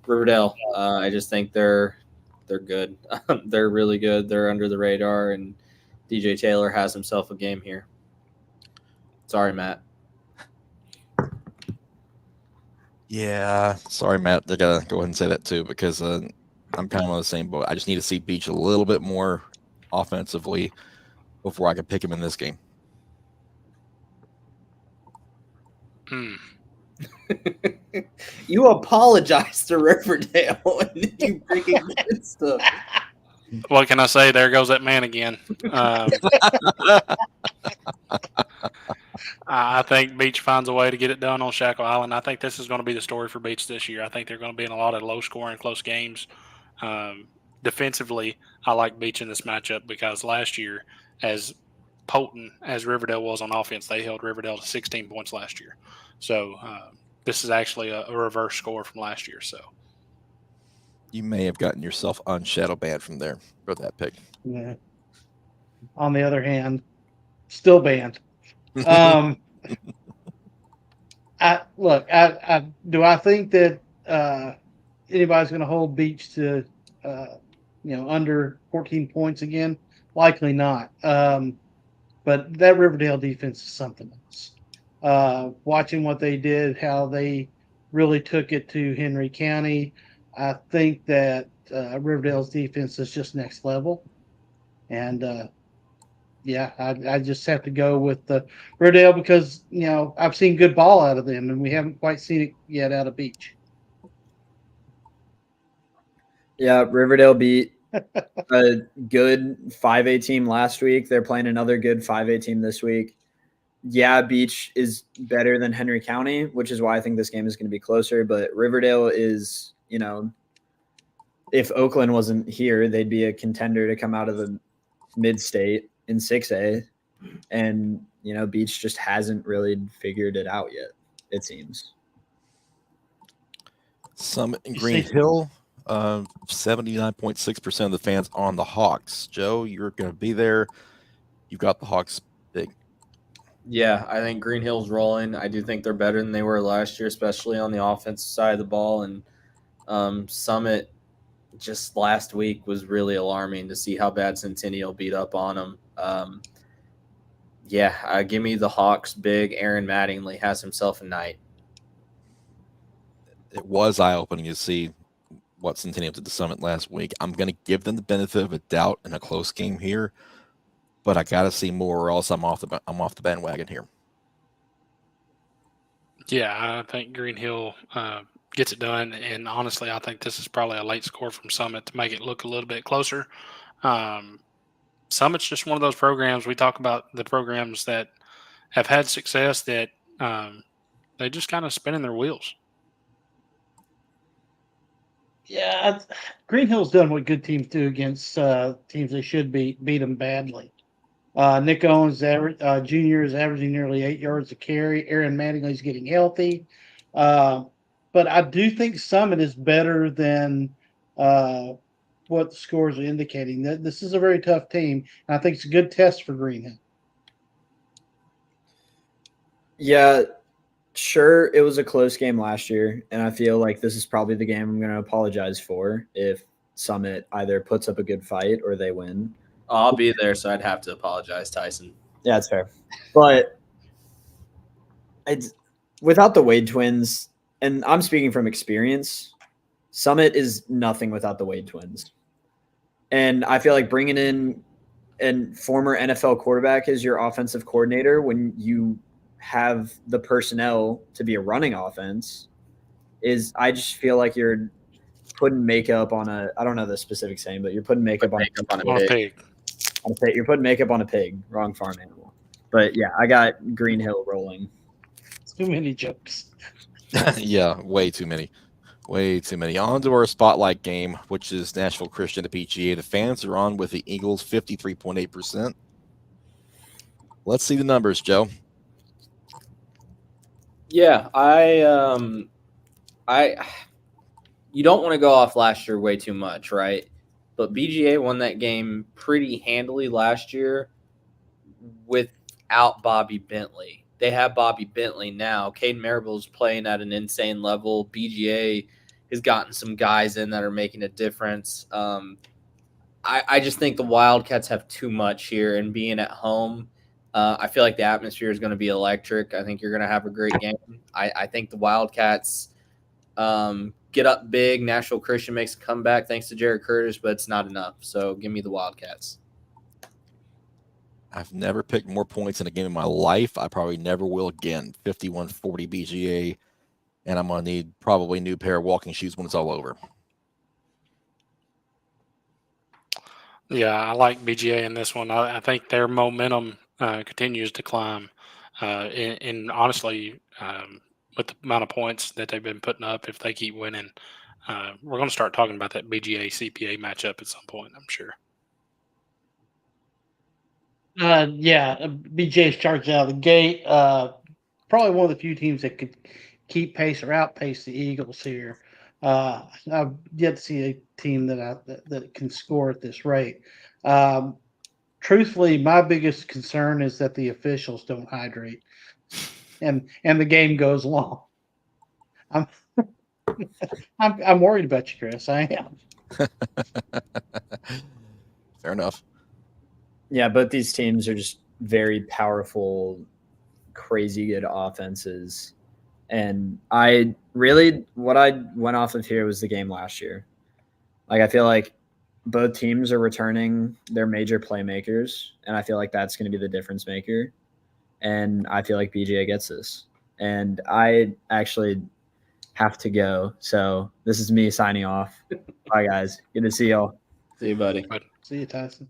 Riverdale, I just think they're good. They're really good. They're under the radar, and DJ Taylor has himself a game here. Sorry, Matt. Yeah, sorry, Matt. I gotta go ahead and say that too because I'm kind of on the same boat. I just need to see Beach a little bit more offensively before I can pick him in this game. You apologize to Riverdale and then you bring against them. What can I say? There goes that man again. I think Beach finds a way to get it done on Shackle Island. I think this is going to be the story for Beach this year. I think they're going to be in a lot of low-scoring, close games. Defensively, I like Beach in this matchup because last year, as potent as Riverdale was on offense, they held Riverdale to 16 points last year. So this is actually a reverse score from last year. So You may have gotten yourself unshadow banned from there for that pick. Yeah. On the other hand, still banned. I think that anybody's going to hold Beach to under 14 points again? Likely not. But that Riverdale defense is something else. Watching what they did, how they really took it to Henry County, I think that Riverdale's defense is just next level. And I just have to go with Riverdale because I've seen good ball out of them, and we haven't quite seen it yet out of Beach. Yeah, Riverdale beat a good 5A team last week. They're playing another good 5A team this week. Yeah, Beach is better than Henry County, which is why I think this game is going to be closer. But Riverdale is, if Oakland wasn't here, they'd be a contender to come out of the mid-state in 6A. And, Beach just hasn't really figured it out yet, it seems. Summit and Green Hill, 79.6% of the fans on the Hawks. Joe, you're going to be there. You've got the Hawks big. Yeah, I think Green Hill's rolling. I do think they're better than they were last year, especially on the offensive side of the ball. And Summit just last week was really alarming to see how bad Centennial beat up on them. Give me the Hawks big. Aaron Mattingly has himself a night. It was eye-opening to see what Centennial did to Summit last week. I'm going to give them the benefit of a doubt in a close game here, but I got to see more, or else I'm off the bandwagon here. Yeah, I think Green Hill gets it done, and honestly, I think this is probably a late score from Summit to make it look a little bit closer. Summit's just one of those programs. We talk about the programs that have had success that they just kind of spinning their wheels. Yeah, Green Hill's done what good teams do against teams they should beat them badly. Nick Owens, Jr. is averaging nearly 8 yards a carry. Aaron Mattingly's getting healthy. But I do think Summit is better than what the scores are indicating. That this is a very tough team, and I think it's a good test for Green Hill. Yeah, sure, it was a close game last year, and I feel like this is probably the game I'm going to apologize for if Summit either puts up a good fight or they win. I'll be there, so I'd have to apologize, Tyson. Yeah, that's fair. But it's without the Wade twins, and I'm speaking from experience, Summit is nothing without the Wade twins. And I feel like bringing in a former NFL quarterback as your offensive coordinator when you have the personnel to be a running offense I just feel like you're putting makeup on I don't know the specific saying, but you're putting makeup on a pig. You're putting makeup on a pig, wrong farm animal. But yeah, I got Green Hill rolling. Too many jokes. Yeah, way too many. Way too many. On to our spotlight game, which is Nashville Christian to PGA. The fans are on with the Eagles, 53.8%. Let's see the numbers, Joe. Yeah, you don't want to go off last year way too much, right? But BGA won that game pretty handily last year without Bobby Bentley. They have Bobby Bentley now. Caden Marable's playing at an insane level. BGA has gotten some guys in that are making a difference. I just think the Wildcats have too much here, and being at home, I feel like the atmosphere is going to be electric. I think you're going to have a great game. I think the Wildcats get up big. Nashville Christian makes a comeback thanks to Jared Curtis, but it's not enough. So give me the Wildcats. I've never picked more points in a game in my life. I probably never will again. 51-40 BGA, and I'm going to need probably a new pair of walking shoes when it's all over. Yeah, I like BGA in this one. I think their momentum continues to climb. And honestly, with the amount of points that they've been putting up, if they keep winning, we're going to start talking about that BGA CPA matchup at some point, I'm sure. BJ starts out of the gate. Probably one of the few teams that could keep pace or outpace the Eagles here. I've yet to see a team that can score at this rate. Truthfully, my biggest concern is that the officials don't hydrate, and the game goes long. I'm worried about you, Chris. I am. Fair enough. Yeah, both these teams are just very powerful, crazy good offenses. And what I went off of here was the game last year. Like, I feel like both teams are returning their major playmakers, and I feel like that's going to be the difference maker. And I feel like BGA gets this. And I actually have to go. So this is me signing off. Bye, guys. Good to see y'all. See you, buddy. See you, Tyson.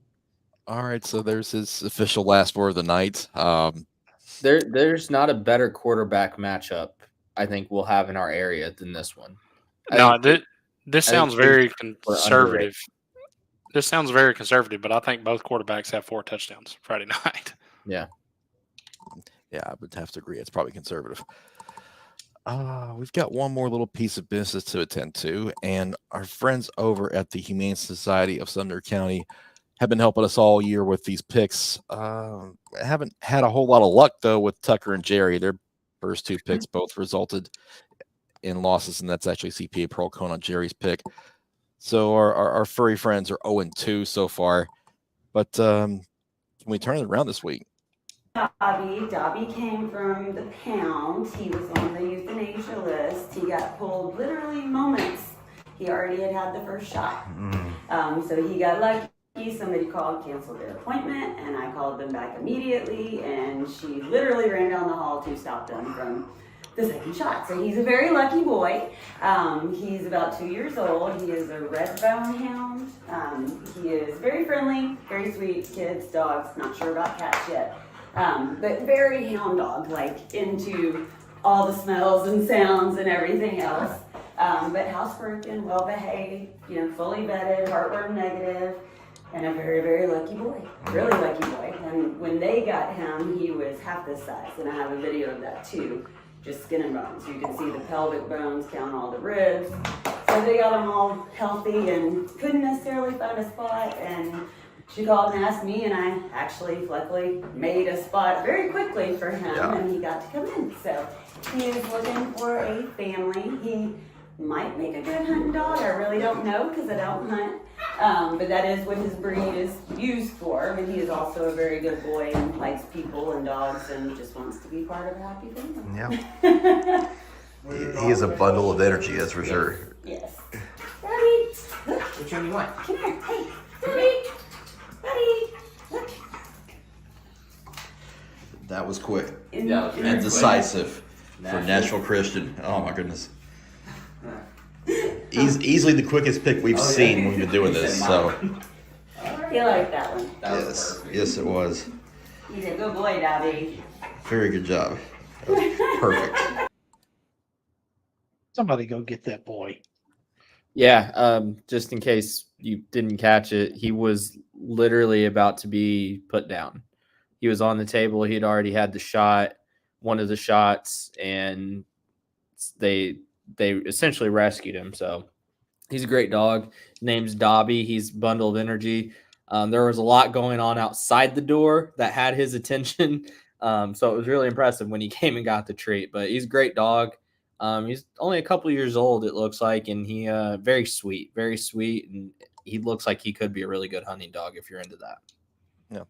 All right, so there's his official last word of the night. There's not a better quarterback matchup I think we'll have in our area than this one. This sounds very conservative. This sounds very conservative, but I think both quarterbacks have 4 touchdowns Friday night. Yeah. Yeah, I would have to agree. It's probably conservative. We've got one more little piece of business to attend to, and our friends over at the Humane Society of Sumner County have been helping us all year with these picks. Haven't had a whole lot of luck, though, with Tucker and Jerry. Their first two picks both resulted in losses, and that's actually CPA Pearl Cone on Jerry's pick. So our furry friends are 0-2 so far. But can we turn it around this week? Dobby came from the pound. He was on the euthanasia list. He got pulled literally moments. He already had the first shot. So he got lucky. Somebody called, canceled their appointment, and I called them back immediately, and she literally ran down the hall to stop them from the second shot. So he's a very lucky boy. He's about 2 years old. He is a red bone hound. He is very friendly, very sweet. Kids, dogs, not sure about cats yet. But very hound dog, like into all the smells and sounds and everything else. But housebroken, well behaved, fully vetted, heartworm negative, and a very, very lucky boy. Really lucky boy. And when they got him, he was half this size, and I have a video of that too. Just skin and bones. You can see the pelvic bones, count all the ribs. So they got him all healthy and couldn't necessarily find a spot, and she called and asked me, and I actually, luckily, made a spot very quickly for him, and he got to come in. So he is looking for a family. He might make a good hunting dog. I really don't know because I don't hunt. But that is what his breed is used for. But he is also a very good boy and likes people and dogs and just wants to be part of a happy family. Yeah. He is a bundle of energy, that's for sure. Yes. Daddy, look. Which one do you want? Come here. Hey, Daddy. Daddy, look. That was quick Yeah, and decisive for Nashville Christian. Oh my goodness. Easily the quickest pick we've seen when we've been doing this. So You like that one. yes, it was. He's a good boy, Dobby. Very good job. That was perfect. Somebody go get that boy. Yeah, just in case you didn't catch it, he was literally about to be put down. He was on the table. He'd already had the shot, one of the shots, and they essentially rescued him. So he's a great dog. Name's Dobby. He's a bundle of energy. There was a lot going on outside the door that had his attention. So it was really impressive when he came and got the treat. But he's a great dog. He's only a couple years old, it looks like, and he very sweet, and he looks like he could be a really good hunting dog if you're into that. Yeah.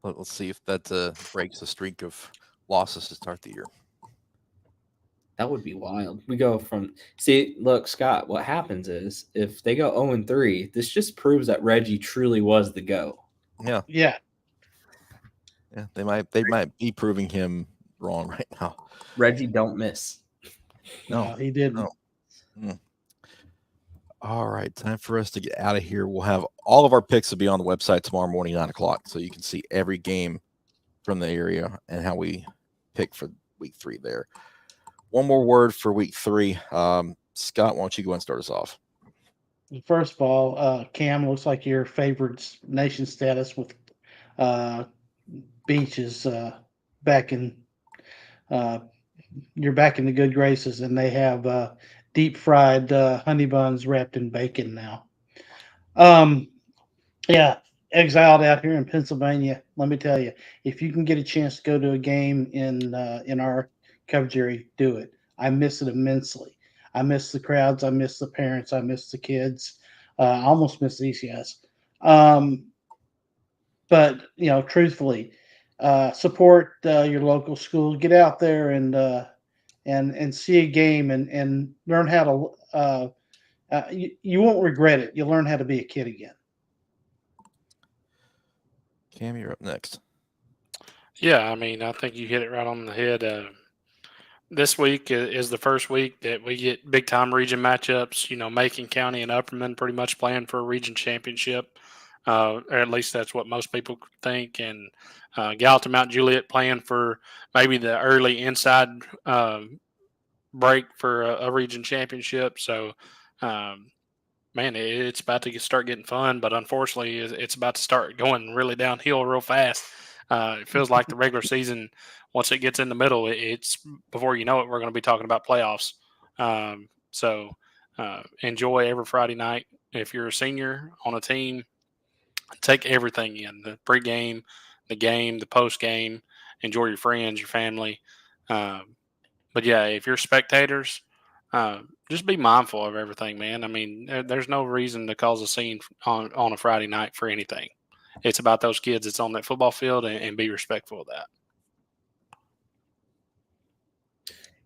Let's see if that breaks the streak of losses to start the year. That would be wild. We go from look, Scott, what happens is if they go 0-3, this just proves that Reggie truly was the go. Yeah. Yeah. Yeah. They might be proving him wrong right now. Reggie don't miss. No, he didn't. No. All right, time for us to get out of here. We'll have all of our picks will be on the website tomorrow morning, 9:00, so you can see every game from the area and how we pick for week 3 there. One more word for week 3. Scott, why don't you go and start us off? First of all, Cam, looks like your favorite nation status with Beach is back in. You're back in the good graces, and they have deep fried honey buns wrapped in bacon now. Yeah, exiled out here in Pennsylvania. Let me tell you, if you can get a chance to go to a game in our coverage area, do it. I miss it immensely. I miss the crowds. I miss the parents. I miss the kids. I almost miss these guys. But truthfully, support your local schools. Get out there and see a game and learn how to. You won't regret it. You'll learn how to be a kid again. Cam, you're up next. Yeah, I mean, I think you hit it right on the head. This week is the first week that we get big-time region matchups. Macon County and Upperman pretty much playing for a region championship. Or at least that's what most people think. And Gallatin Mount Juliet playing for maybe the early inside break for a region championship. So, man, it's about to start getting fun. But unfortunately, it's about to start going really downhill real fast. It feels like the regular season, once it gets in the middle, it's before you know it, we're going to be talking about playoffs. So enjoy every Friday night. If you're a senior on a team, take everything in: the pregame, the game, the postgame. Enjoy your friends, your family. But yeah, if you're spectators, just be mindful of everything, man. I mean, there's no reason to cause a scene on a Friday night for anything. It's about those kids that's on that football field, and be respectful of that.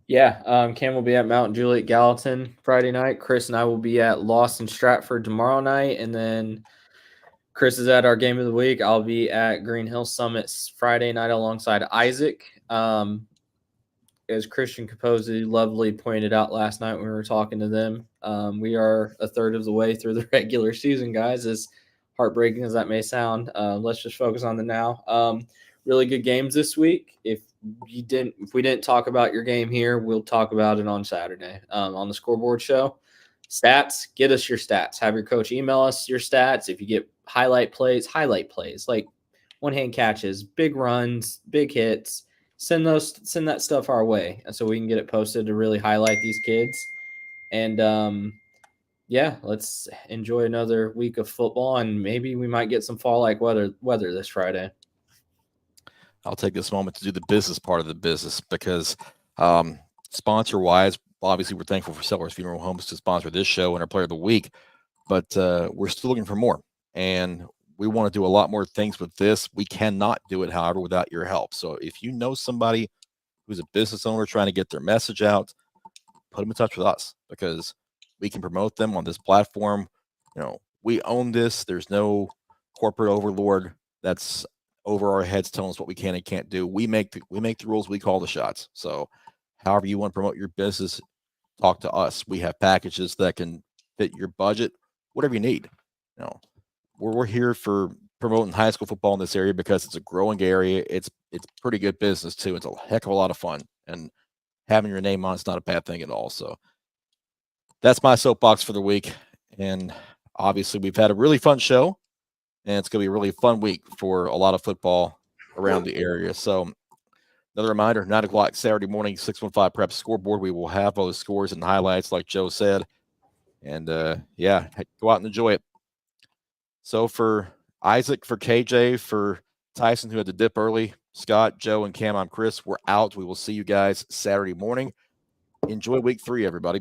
Yeah, Cam will be at Mount Juliet Gallatin Friday night. Chris and I will be at Lost and Stratford tomorrow night, and then Chris is at our game of the week. I'll be at Green Hill Summit Friday night alongside Isaac. As Christian Capozzi lovely pointed out last night when we were talking to them, we are a third of the way through the regular season, guys. As heartbreaking as that may sound, let's just focus on the now. Really good games this week. If we didn't talk about your game here, we'll talk about it on Saturday on the scoreboard show. Stats, get us your stats. Have your coach email us your stats. If you get highlight plays like one-hand catches, big runs, big hits. Send that stuff our way, so we can get it posted to really highlight these kids. And yeah, let's enjoy another week of football, and maybe we might get some fall-like weather this Friday. I'll take this moment to do the business part of the business because sponsor-wise, obviously we're thankful for Sellers Funeral Homes to sponsor this show and our Player of the Week, but we're still looking for more, and we want to do a lot more things with this. We cannot do it, however, without your help. So if you know somebody who's a business owner trying to get their message out, put them in touch with us because we can promote them on this platform. You know, we own this. There's no corporate overlord that's over our heads telling us what we can and can't do. We make the rules. We call the shots. So however you want to promote your business, talk to us. We have packages that can fit your budget, whatever you need. You know, we're here for promoting high school football in this area because it's a growing area. It's pretty good business too. It's a heck of a lot of fun, and having your name on it's not a bad thing at all. So that's my soapbox for the week. And obviously we've had a really fun show, and it's going to be a really fun week for a lot of football around the area. So another reminder, 9 o'clock Saturday morning, 615 Prep Scoreboard. We will have those scores and highlights like Joe said. And yeah, go out and enjoy it. So for Isaac, for KJ, for Tyson, who had to dip early, Scott, Joe, and Cam, I'm Chris. We're out. We will see you guys Saturday morning. Enjoy week 3, everybody.